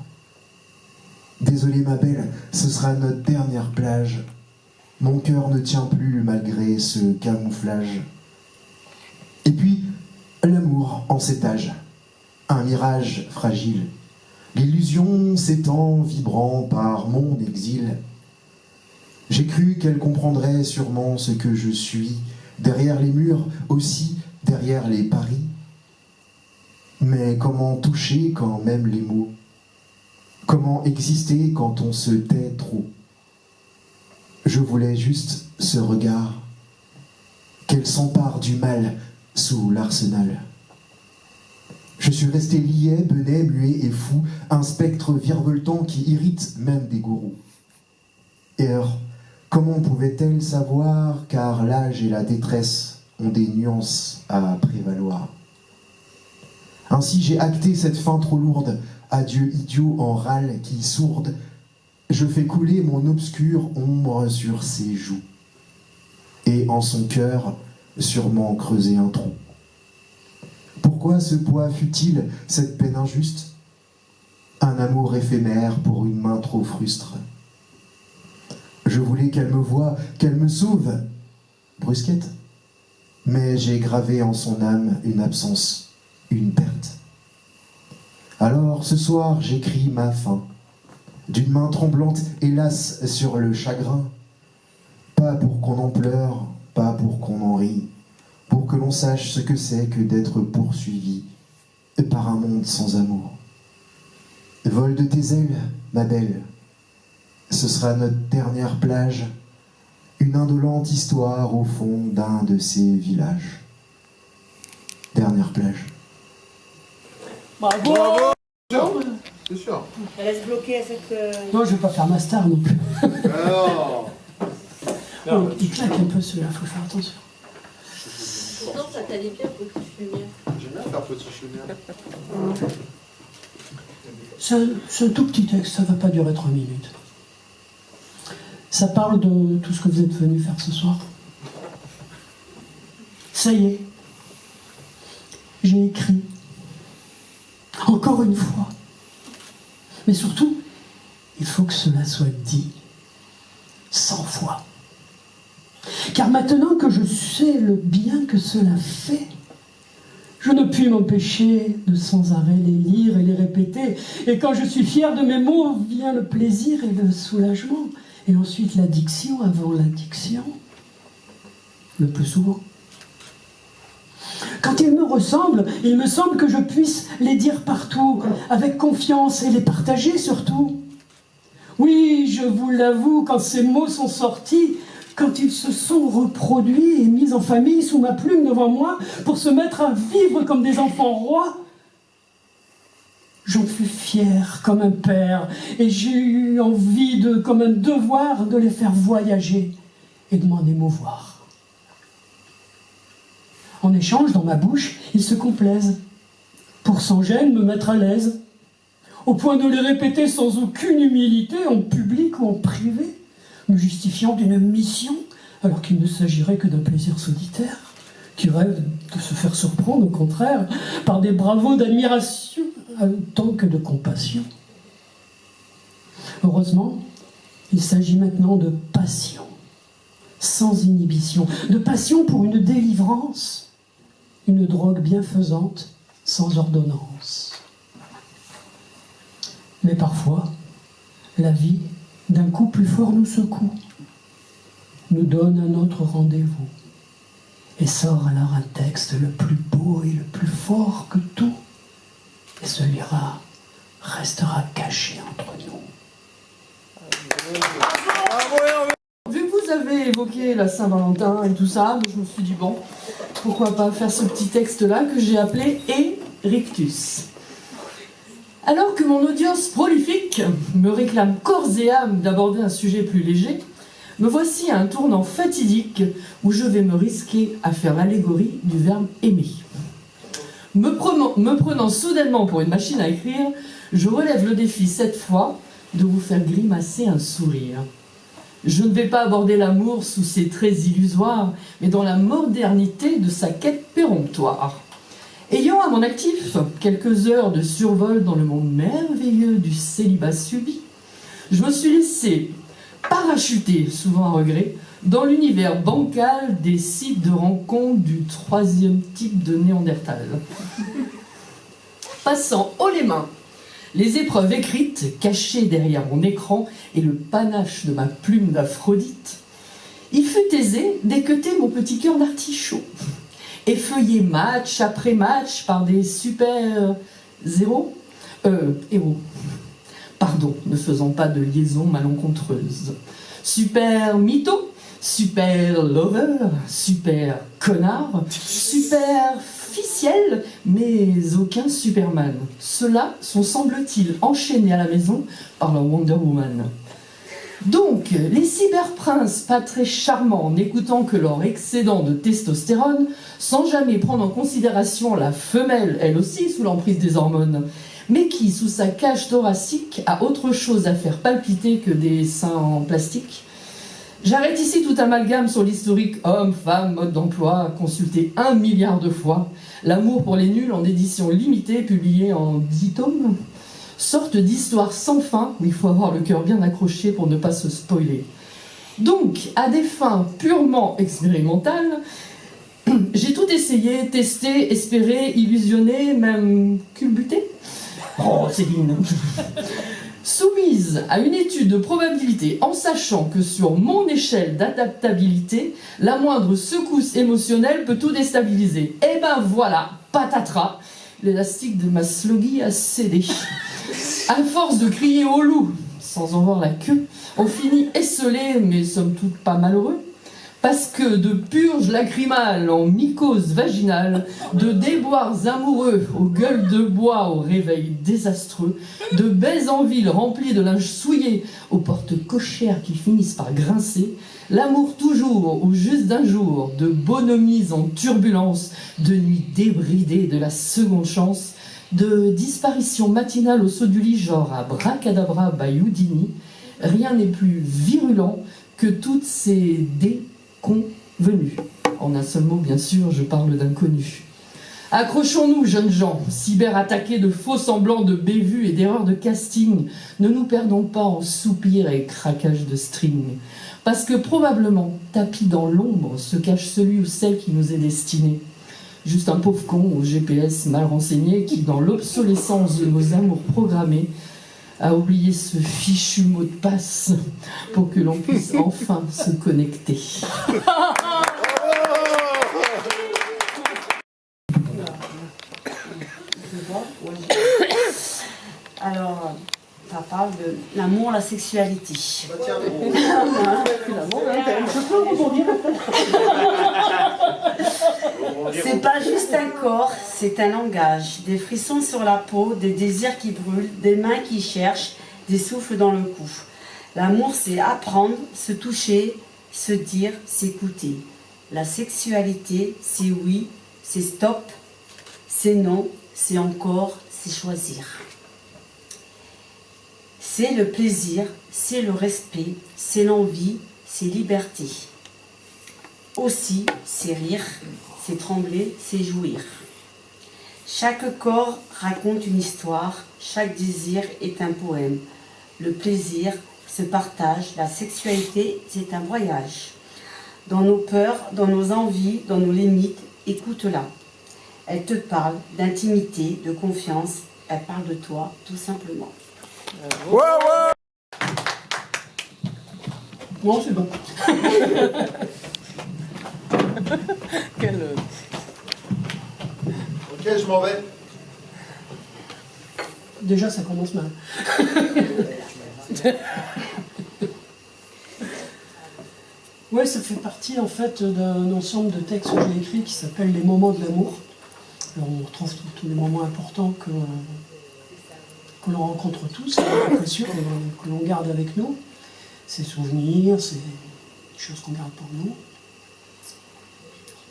Désolé ma belle, ce sera notre dernière plage. Mon cœur ne tient plus malgré ce camouflage. Et puis, l'amour en cet âge, un mirage fragile. L'illusion s'étend, vibrant par mon exil. J'ai cru qu'elle comprendrait sûrement ce que je suis, derrière les murs, aussi derrière les paris. Mais comment toucher quand même les mots? Comment exister quand on se tait trop? Je voulais juste ce regard, qu'elle s'empare du mal sous l'arsenal. Je suis resté lié, benet, muet et fou, un spectre virevoltant qui irrite même des gourous. Et alors, comment pouvait-elle savoir, car l'âge et la détresse ont des nuances à prévaloir. Ainsi j'ai acté cette fin trop lourde, adieu idiot en râle qui sourde, je fais couler mon obscure ombre sur ses joues, et en son cœur sûrement creuser un trou. Pourquoi ce poids futile, cette peine injuste? Un amour éphémère pour une main trop frustre. Je voulais qu'elle me voie, qu'elle me sauve, brusquette. Mais j'ai gravé en son âme une absence, une perte. Alors ce soir j'écris ma fin, d'une main tremblante, hélas, sur le chagrin. Pas pour qu'on en pleure, pas pour qu'on en rie, pour que l'on sache ce que c'est que d'être poursuivi par un monde sans amour. Vole de tes ailes, ma belle. Ce sera notre dernière plage, une indolente histoire au fond d'un de ces villages. Dernière plage. Bravo. C'est sûr. Elle reste bloquée à cette... Non, je vais pas faire ma star non plus. Alors. Oh, il claque un peu celui-là, faut faire attention. Pourtant, ça t'allait bien, Petite Lumière. J'aime bien faire Petite Lumière. C'est un tout petit texte, ça va pas durer 3 minutes. Ça parle de tout ce que vous êtes venu faire ce soir. Ça y est, j'ai écrit. Encore une fois. Mais surtout, il faut que cela soit dit 100 fois. Car maintenant que je sais le bien que cela fait, je ne puis m'empêcher de sans arrêt les lire et les répéter. Et quand je suis fier de mes mots, vient le plaisir et le soulagement. Et ensuite la diction avant l'addiction. Le plus souvent. Quand ils me ressemblent, il me semble que je puisse les dire partout, avec confiance et les partager surtout. Oui, je vous l'avoue, quand ces mots sont sortis, quand ils se sont reproduits et mis en famille sous ma plume devant moi pour se mettre à vivre comme des enfants rois, j'en fus fier comme un père et j'ai eu envie, comme un devoir, de les faire voyager et de m'en émouvoir. En échange, dans ma bouche, ils se complaisent, pour sans gêne me mettre à l'aise, au point de les répéter sans aucune humilité, en public ou en privé, me justifiant d'une mission, alors qu'il ne s'agirait que d'un plaisir solitaire, qui rêve de se faire surprendre, au contraire, par des bravos d'admiration, autant que de compassion. Heureusement, il s'agit maintenant de passion, sans inhibition, de passion pour une délivrance, une drogue bienfaisante, sans ordonnance. Mais parfois, la vie, d'un coup plus fort, nous secoue, nous donne un autre rendez-vous, et sort alors un texte le plus beau et le plus fort que tout, et celui-là restera caché entre nous. Vu que vous avez évoqué la Saint-Valentin et tout ça, je me suis dit bon, pourquoi pas faire ce petit texte-là que j'ai appelé Rictus. Alors que mon audience prolifique me réclame corps et âme d'aborder un sujet plus léger, me voici à un tournant fatidique où je vais me risquer à faire l'allégorie du verbe aimer. Me prenant soudainement pour une machine à écrire, je relève le défi cette fois de vous faire grimacer un sourire. Je ne vais pas aborder l'amour sous ses traits illusoires, mais dans la modernité de sa quête péremptoire. Ayant à mon actif quelques heures de survol dans le monde merveilleux du célibat subi, je me suis laissé parachuter, souvent à regret, dans l'univers bancal des sites de rencontre du 3e type de Néandertal. Passant haut les mains les épreuves écrites cachées derrière mon écran et le panache de ma plume d'Aphrodite, il fut aisé d'équeuter mon petit cœur d'artichaut, effeuillé match après match par des héros. Pardon, ne faisons pas de liaison malencontreuse. Super mytho, super lover, super connard, superficiel, mais aucun Superman. Ceux-là sont, semble-t-il, enchaînés à la maison par leur Wonder Woman. Donc, les cyberprinces pas très charmants, n'écoutant que leur excédent de testostérone, sans jamais prendre en considération la femelle, elle aussi sous l'emprise des hormones, mais qui, sous sa cage thoracique, a autre chose à faire palpiter que des seins en plastique. J'arrête ici tout amalgame sur l'historique homme, femme, mode d'emploi, consulté 1 milliard de fois. L'amour pour les nuls en édition limitée, publiée en 10 tomes. Sorte d'histoire sans fin où il faut avoir le cœur bien accroché pour ne pas se spoiler. Donc, à des fins purement expérimentales, j'ai tout essayé, testé, espéré, illusionné, même culbuté. Oh, Céline. Soumise à une étude de probabilité en sachant que sur mon échelle d'adaptabilité, la moindre secousse émotionnelle peut tout déstabiliser. Et ben voilà, patatras, l'élastique de ma sloggy a cédé. À force de crier au loup, sans en voir la queue, on finit esselé, mais somme toute pas malheureux, parce que de purges lacrymales en mycose vaginale, de déboires amoureux aux gueules de bois au réveil désastreux, de baises en ville remplies de linge souillé aux portes cochères qui finissent par grincer, l'amour toujours au juste d'un jour, de bonhomies en turbulence, de nuits débridées de la seconde chance, de disparitions matinales au saut du lit genre à Bracadabra by Houdini, rien n'est plus virulent que toutes ces déconvenues. En un seul mot, bien sûr, je parle d'inconnus. Accrochons-nous, jeunes gens, cyberattaqués de faux semblants de bévues et d'erreurs de casting. Ne nous perdons pas en soupirs et craquages de string. Parce que probablement, tapis dans l'ombre, se cache celui ou celle qui nous est destiné. Juste un pauvre con au GPS mal renseigné qui, dans l'obsolescence de nos amours programmés, a oublié ce fichu mot de passe pour que l'on puisse enfin se connecter. Alors, ça parle de l'amour, la sexualité. C'est pas juste un corps, c'est un langage. Des frissons sur la peau, des désirs qui brûlent, des mains qui cherchent, des souffles dans le cou. L'amour, c'est apprendre, se toucher, se dire, s'écouter. La sexualité, c'est oui, c'est stop, c'est non, c'est encore, c'est choisir. C'est le plaisir, c'est le respect, c'est l'envie, c'est liberté. Aussi, c'est rire, c'est trembler, c'est jouir. Chaque corps raconte une histoire, chaque désir est un poème. Le plaisir se partage, la sexualité, c'est un voyage. Dans nos peurs, dans nos envies, dans nos limites, écoute-la. Elle te parle d'intimité, de confiance, elle parle de toi, tout simplement. Non, c'est bon. Ok, je m'en vais. Déjà, ça commence mal. Ouais, ça fait partie en fait d'un ensemble de textes que j'ai écrits qui s'appelle Les moments de l'amour. Alors, on retrouve tous les moments importants que l'on rencontre tous, précieux, que l'on garde avec nous. Ces souvenirs, ces choses qu'on garde pour nous.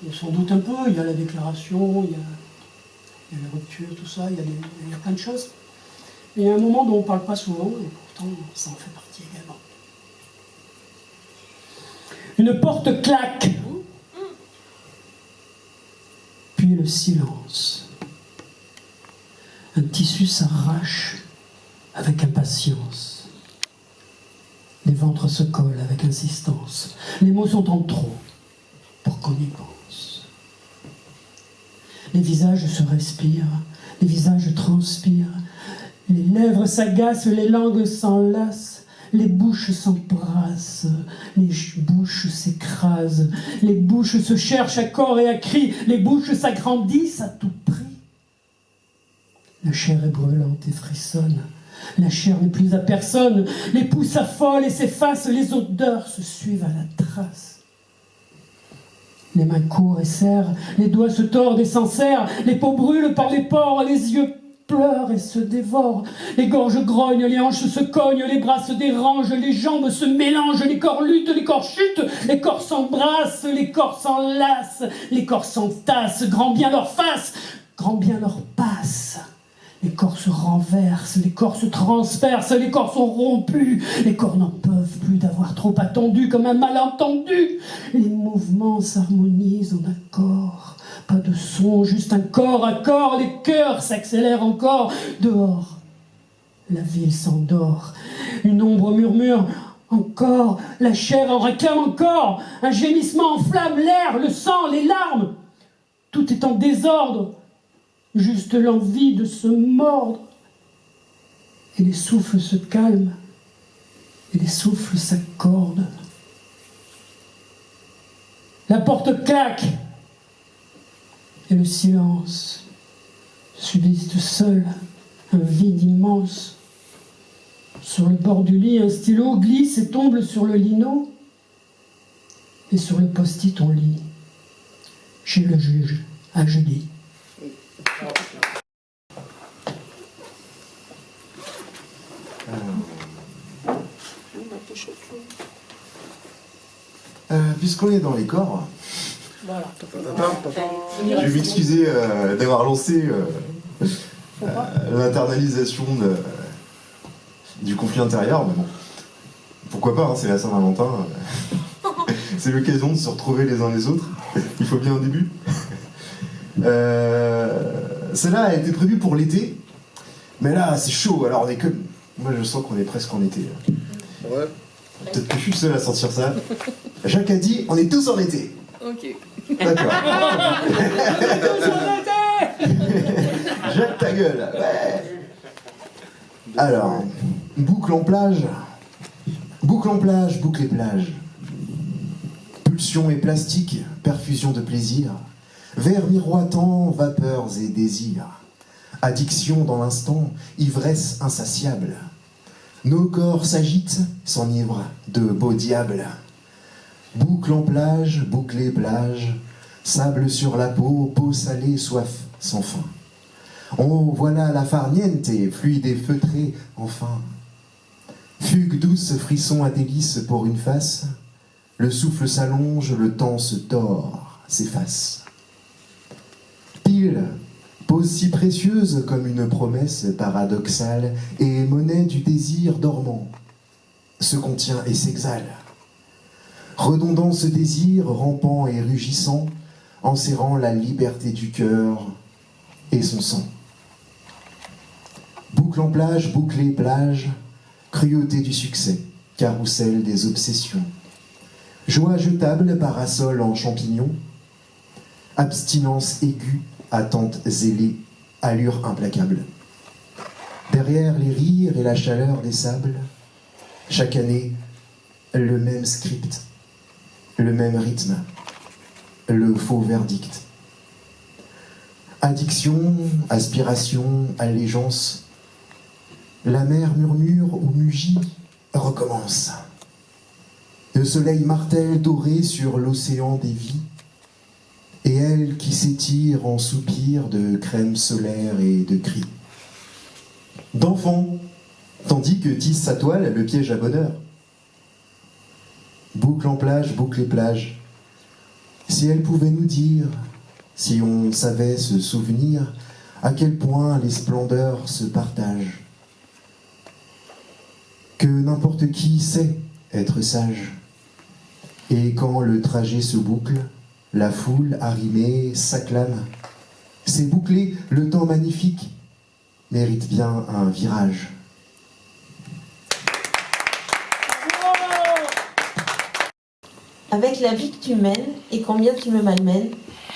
On s'en doute un peu, il y a la déclaration, il y a la rupture, tout ça, il y a plein de choses. Mais il y a un moment dont on ne parle pas souvent, et pourtant ça en fait partie également. Une porte claque, puis le silence. Un tissu s'arrache avec impatience. Les ventres se collent avec insistance. Les mots sont en trop pour qu'on y pense. Les visages se respirent, les visages transpirent, les lèvres s'agacent, les langues s'enlacent, les bouches s'embrassent, les bouches s'écrasent, les bouches se cherchent à corps et à cri, les bouches s'agrandissent à tout prix. La chair est brûlante et frissonne, la chair n'est plus à personne, les pouls s'affolent et s'effacent, les odeurs se suivent à la trace. Les mains courent et serrent, les doigts se tordent et s'enserrent, les peaux brûlent par les pores, les yeux pleurent et se dévorent, les gorges grognent, les hanches se cognent, les bras se dérangent, les jambes se mélangent, les corps luttent, les corps chutent, les corps s'embrassent, les corps s'enlacent, les corps s'entassent, grand bien leur face, grand bien leur passe. Les corps se renversent, les corps se transpercent, les corps sont rompus, les corps n'en peuvent plus d'avoir trop attendu comme un malentendu. Les mouvements s'harmonisent en accord, pas de son, juste un corps à corps, les cœurs s'accélèrent encore. Dehors, la ville s'endort, une ombre murmure encore, la chair en réclame encore, un gémissement enflamme l'air, le sang, les larmes. Tout est en désordre. Juste l'envie de se mordre. Et les souffles se calment. Et les souffles s'accordent. La porte claque. Et le silence subsiste seul, un vide immense. Sur le bord du lit, un stylo glisse et tombe sur le lino. Et sur le post-it, on lit. Chez le juge, à jeudi. Puisqu'on est dans les corps, Voilà. je vais m'excuser d'avoir lancé l'internalisation du conflit intérieur, mais bon, pourquoi pas, hein, c'est la Saint-Valentin, c'est l'occasion de se retrouver les uns les autres, il faut bien un début. Celle-là a été prévue pour l'été, mais là c'est chaud, alors on est que... Moi je sens qu'on est presque en été. Ouais. Peut-être que je suis le seul à sentir ça. Jacques a dit, on est tous en été. Ok. D'accord. Jacques, ta gueule. Ouais. Alors, boucle en plage, boucle et plage. Pulsion et plastique, perfusion de plaisir. Vers miroitant, vapeurs et désirs. Addiction dans l'instant, ivresse insatiable. Nos corps s'agitent, s'enivrent de beaux diables. Boucle en plage, bouclée plage, sable sur la peau, peau salée, soif sans fin. Oh, voilà la farniente, fluide et feutré, enfin. Fugue douce, frisson à délice pour une face. Le souffle s'allonge, le temps se tord, s'efface. Pile, pose si précieuse comme une promesse paradoxale et monnaie du désir dormant, se contient et s'exhale. Redondant ce désir, rampant et rugissant, enserrant la liberté du cœur et son sang. Boucle en plage, bouclée plage, cruauté du succès, carrousel des obsessions. Joie jetable, parasol en champignons, abstinence aiguë, attente zélée, allure implacable. Derrière les rires et la chaleur des sables, chaque année, le même script, le même rythme, le faux verdict. Addiction, aspiration, allégeance, la mer murmure ou mugit, recommence. Le soleil martèle doré sur l'océan des vies, et elle qui s'étire en soupirs de crème solaire et de cris. D'enfant, tandis que tisse sa toile le piège à bonheur. Boucle en plage, boucle et plage. Si elle pouvait nous dire, si on savait se souvenir, à quel point les splendeurs se partagent. Que n'importe qui sait être sage. Et quand le trajet se boucle, la foule arrimée s'acclame. C'est bouclé, le temps magnifique mérite bien un virage. Avec la vie que tu mènes et combien tu me malmènes,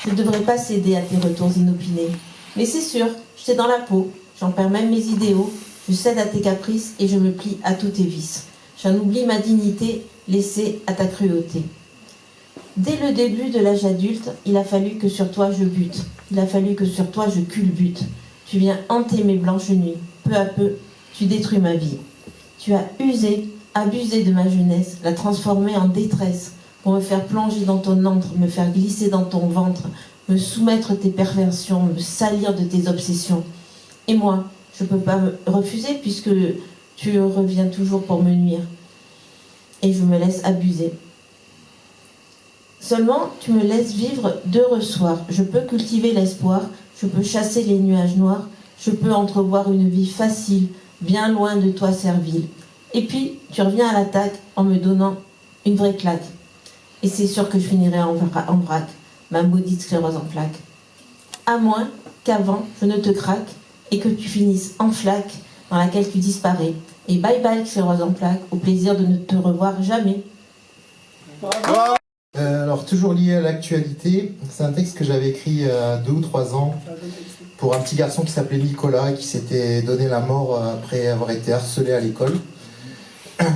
je ne devrais pas céder à tes retours inopinés. Mais c'est sûr, je t'ai dans la peau, j'en perds même mes idéaux, je cède à tes caprices et je me plie à tous tes vices. J'en oublie ma dignité, laissée à ta cruauté. Dès le début de l'âge adulte, il a fallu que sur toi je bute. Il a fallu que sur toi je culbute. Tu viens hanter mes blanches nuits. Peu à peu, tu détruis ma vie. Tu as usé, abusé de ma jeunesse, la transformer en détresse, pour me faire plonger dans ton antre, me faire glisser dans ton ventre, me soumettre tes perversions, me salir de tes obsessions. Et moi, je ne peux pas me refuser puisque tu reviens toujours pour me nuire. Et je me laisse abuser. Seulement, tu me laisses vivre d'heureux soirs. Je peux cultiver l'espoir, je peux chasser les nuages noirs, je peux entrevoir une vie facile, bien loin de toi servile. Et puis, tu reviens à l'attaque en me donnant une vraie claque. Et c'est sûr que je finirai en vrac, ma maudite sclérose en plaques. À moins qu'avant, je ne te craque et que tu finisses en flaque dans laquelle tu disparais. Et bye bye sclérose en plaques, au plaisir de ne te revoir jamais. Alors, toujours lié à l'actualité, c'est un texte que j'avais écrit il y a 2 ou 3 ans pour un petit garçon qui s'appelait Nicolas et qui s'était donné la mort après avoir été harcelé à l'école.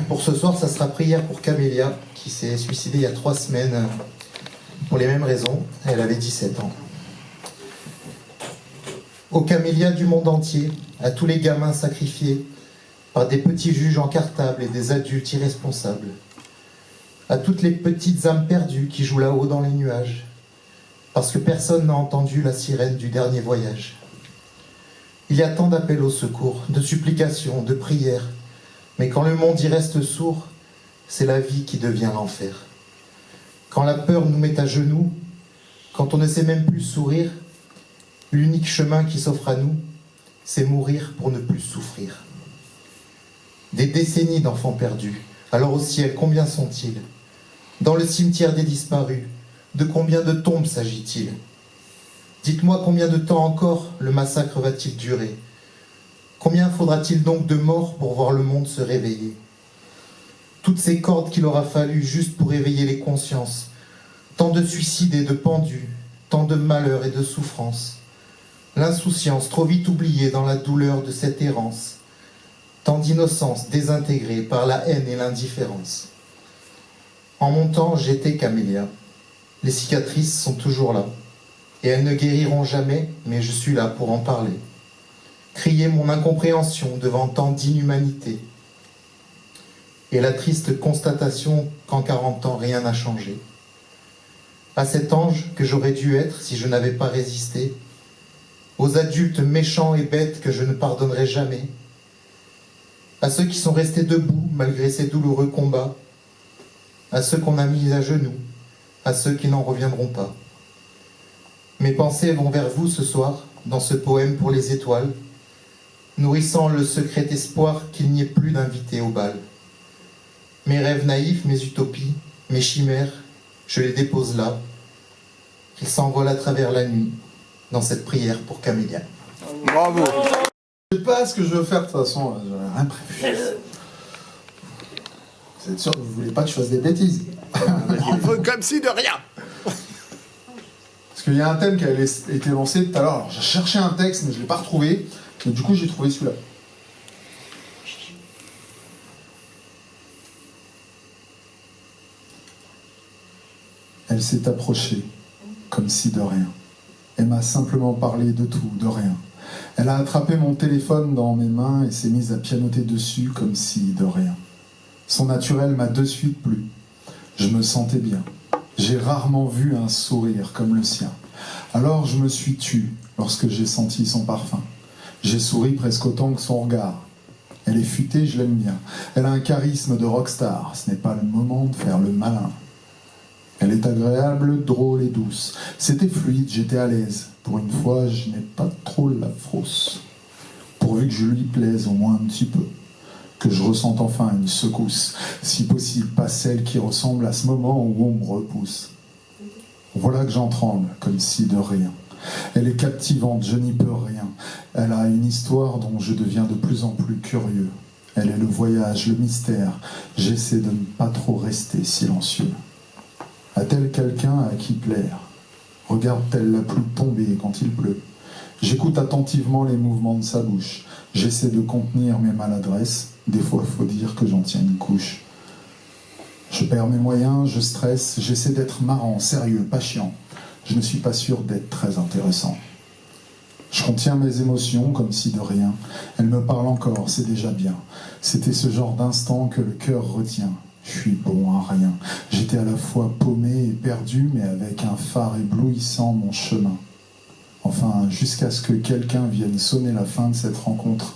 Pour ce soir, ça sera prière pour Camélia, qui s'est suicidée il y a 3 semaines pour les mêmes raisons. Elle avait 17 ans. Aux Camélias du monde entier, à tous les gamins sacrifiés, par des petits juges en cartable et des adultes irresponsables. À toutes les petites âmes perdues qui jouent là-haut dans les nuages, parce que personne n'a entendu la sirène du dernier voyage. Il y a tant d'appels au secours, de supplications, de prières, mais quand le monde y reste sourd, c'est la vie qui devient l'enfer. Quand la peur nous met à genoux, quand on ne sait même plus sourire, l'unique chemin qui s'offre à nous, c'est mourir pour ne plus souffrir. Des décennies d'enfants perdus, alors au ciel, combien sont-ils? Dans le cimetière des disparus, de combien de tombes s'agit-il? Dites-moi combien de temps encore le massacre va-t-il durer? Combien faudra-t-il donc de morts pour voir le monde se réveiller? Toutes ces cordes qu'il aura fallu juste pour éveiller les consciences, tant de suicides et de pendus, tant de malheurs et de souffrances, l'insouciance trop vite oubliée dans la douleur de cette errance, tant d'innocence désintégrée par la haine et l'indifférence. En mon temps, j'étais camélia. Les cicatrices sont toujours là, et elles ne guériront jamais, mais je suis là pour en parler. Crier mon incompréhension devant tant d'inhumanité, et la triste constatation qu'en 40 ans, rien n'a changé. À cet ange que j'aurais dû être si je n'avais pas résisté, aux adultes méchants et bêtes que je ne pardonnerai jamais, à ceux qui sont restés debout malgré ces douloureux combats, à ceux qu'on a mis à genoux, à ceux qui n'en reviendront pas. Mes pensées vont vers vous ce soir, dans ce poème pour les étoiles, nourrissant le secret espoir qu'il n'y ait plus d'invités au bal. Mes rêves naïfs, mes utopies, mes chimères, je les dépose là, qu'ils s'envolent à travers la nuit, dans cette prière pour Camélia. Bravo. Je sais pas ce que je veux faire de toute façon, j'aurais rien prévu. Vous êtes sûr que vous voulez pas que je fasse des bêtises? On veut comme si de rien. Parce qu'il y a un thème qui a été lancé tout à l'heure. Alors j'ai cherché un texte mais je l'ai pas retrouvé. Et du coup j'ai trouvé celui-là. Elle s'est approchée, comme si de rien. Elle m'a simplement parlé de tout, de rien. Elle a attrapé mon téléphone dans mes mains et s'est mise à pianoter dessus, comme si de rien. Son naturel m'a de suite plu. Je me sentais bien. J'ai rarement vu un sourire comme le sien. Alors je me suis tue lorsque j'ai senti son parfum. J'ai souri presque autant que son regard. Elle est futée, je l'aime bien. Elle a un charisme de rockstar. Ce n'est pas le moment de faire le malin. Elle est agréable, drôle et douce. C'était fluide, j'étais à l'aise. Pour une fois, je n'ai pas trop la frousse. Pourvu que je lui plaise au moins un petit peu. Que je ressente enfin une secousse. Si possible, pas celle qui ressemble à ce moment où on me repousse. Voilà que j'en tremble, comme si de rien. Elle est captivante, je n'y peux rien. Elle a une histoire dont je deviens de plus en plus curieux. Elle est le voyage, le mystère. J'essaie de ne pas trop rester silencieux. A-t-elle quelqu'un à qui plaire? Regarde-t-elle la pluie tomber quand il pleut? J'écoute attentivement les mouvements de sa bouche. J'essaie de contenir mes maladresses. Des fois, il faut dire que j'en tiens une couche. Je perds mes moyens, je stresse. J'essaie d'être marrant, sérieux, pas chiant. Je ne suis pas sûr d'être très intéressant. Je contiens mes émotions comme si de rien. Elle me parle encore, c'est déjà bien. C'était ce genre d'instant que le cœur retient. Je suis bon à rien. J'étais à la fois paumé et perdu, mais avec un phare éblouissant mon chemin. Enfin, jusqu'à ce que quelqu'un vienne sonner la fin de cette rencontre.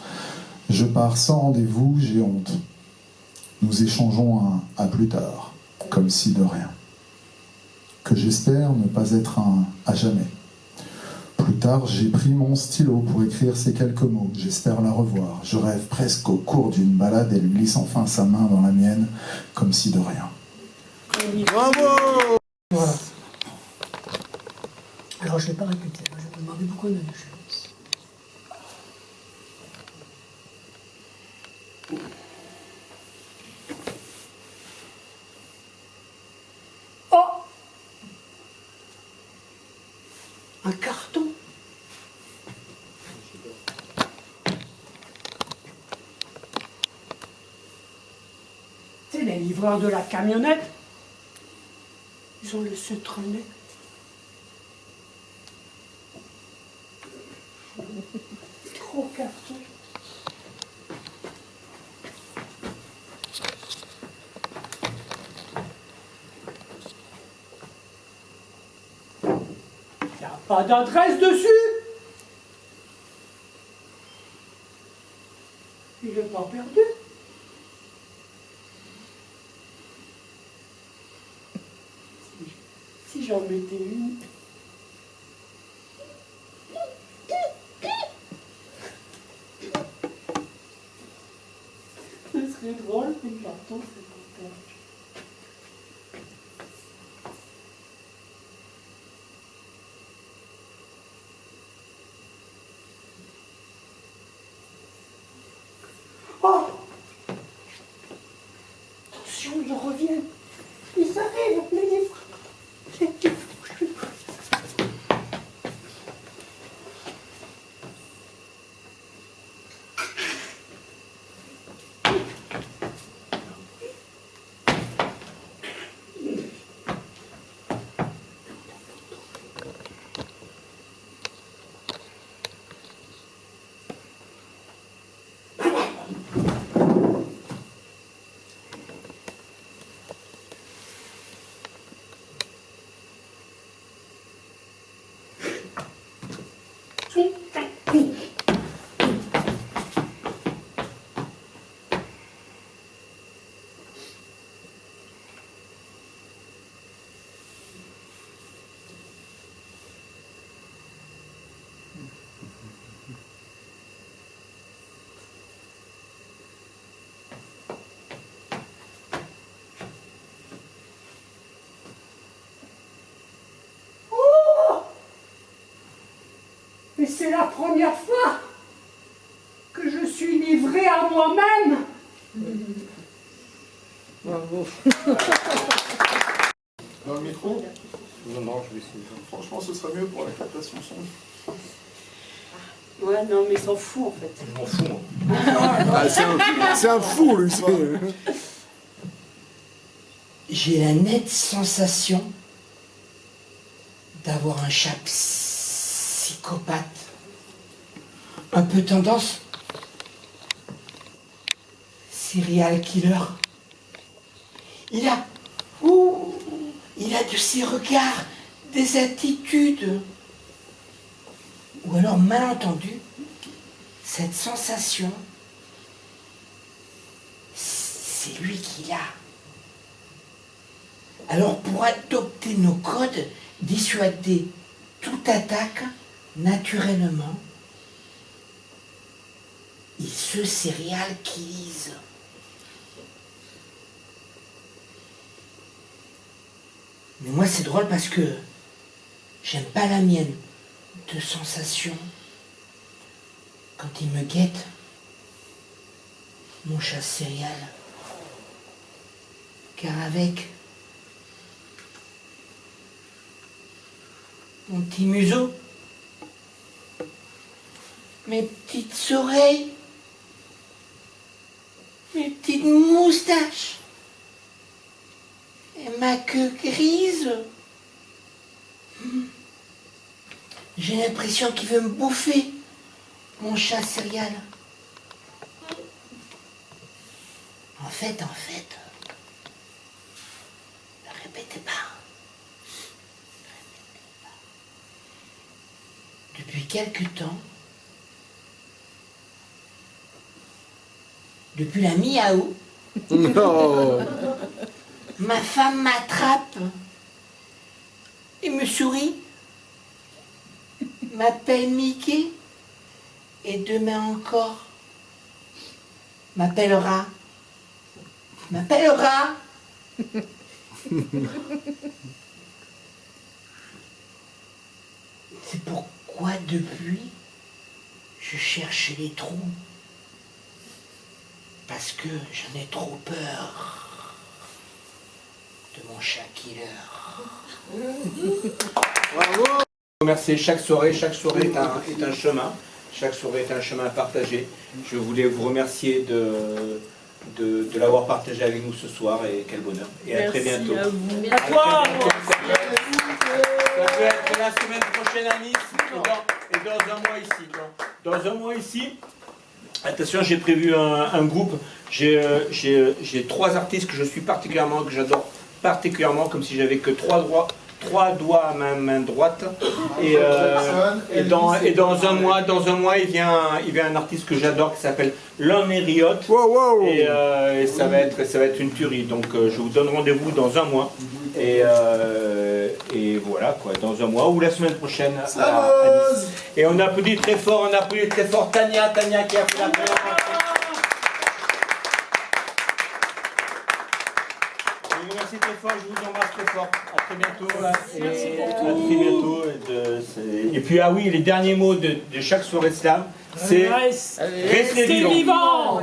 Je pars sans rendez-vous, j'ai honte. Nous échangeons un « à plus tard », comme si de rien. Que j'espère ne pas être un « à jamais ». Plus tard, j'ai pris mon stylo pour écrire ces quelques mots. J'espère la revoir. Je rêve presque au cours d'une balade. Elle glisse enfin sa main dans la mienne, comme si de rien. Bravo. Voilà. Alors, je ne vais pas répéter. Je vais me demander pourquoi on a des choses. Oh! Un carton. C'est les livreurs de la camionnette. Ils ont laissé traîner. Gros carton. Pas d'adresse dessus. Il n'est pas perdu. Si j'en mettais une. Ce serait drôle, mais pardon, c'est pas perdu. Oh! Attention, ils reviennent. Ils arrivent, les livres. Mais c'est la première fois que je suis livrée à moi-même. Bravo. Dans le micro? Non, je vais essayer. Franchement, ce serait mieux pour la captation son. Ouais, non, mais il s'en fout en fait. Je m'en fous, moi. C'est un fou, lui, ça. J'ai la nette sensation d'avoir un chat psychopathe. Un peu tendance serial killer. Il a de ces regards, des attitudes. Ou alors, malentendu, cette sensation, c'est lui qui l'a. Alors, pour adopter nos codes, dissuader toute attaque, naturellement, il se serial-killise. Mais moi, c'est drôle parce que j'aime pas la mienne de sensation quand il me guette, mon chat serial. Car avec mon petit museau, mes petites oreilles, mes petites moustaches et ma queue grise, j'ai l'impression qu'il veut me bouffer, mon chat serial. En fait, ne répétez pas. Depuis quelque temps, depuis la mi-août, ma femme m'attrape et me sourit, m'appelle Mickey et demain encore m'appellera. C'est pourquoi depuis, je cherche les trous. Parce que j'en ai trop peur de mon chat killer. Bravo. Remercier chaque soirée est un chemin. Chaque soirée est un chemin à partager. Je voulais vous remercier de l'avoir partagé avec nous ce soir et quel bonheur. Et à très bientôt. À vous. À toi. Ça peut être la semaine prochaine à Nice et dans un mois ici. Dans un mois ici, attention, j'ai prévu un groupe. J'ai 3 artistes que je suis particulièrement, que j'adore particulièrement, comme si j'avais que 3 doigts à ma main droite. Et dans un mois, il vient un artiste que j'adore qui s'appelle Lonnie Riot. Et ça va être une tuerie. Donc je vous donne rendez-vous dans un mois. Et voilà quoi, dans un mois ou la semaine prochaine à Nice. Et on applaudit très fort, Tania qui a fait la première. Je vous remercie très fort, je vous embrasse très fort. À très bientôt. Et puis ah oui, les derniers mots de chaque soirée slam, c'est restez vivants.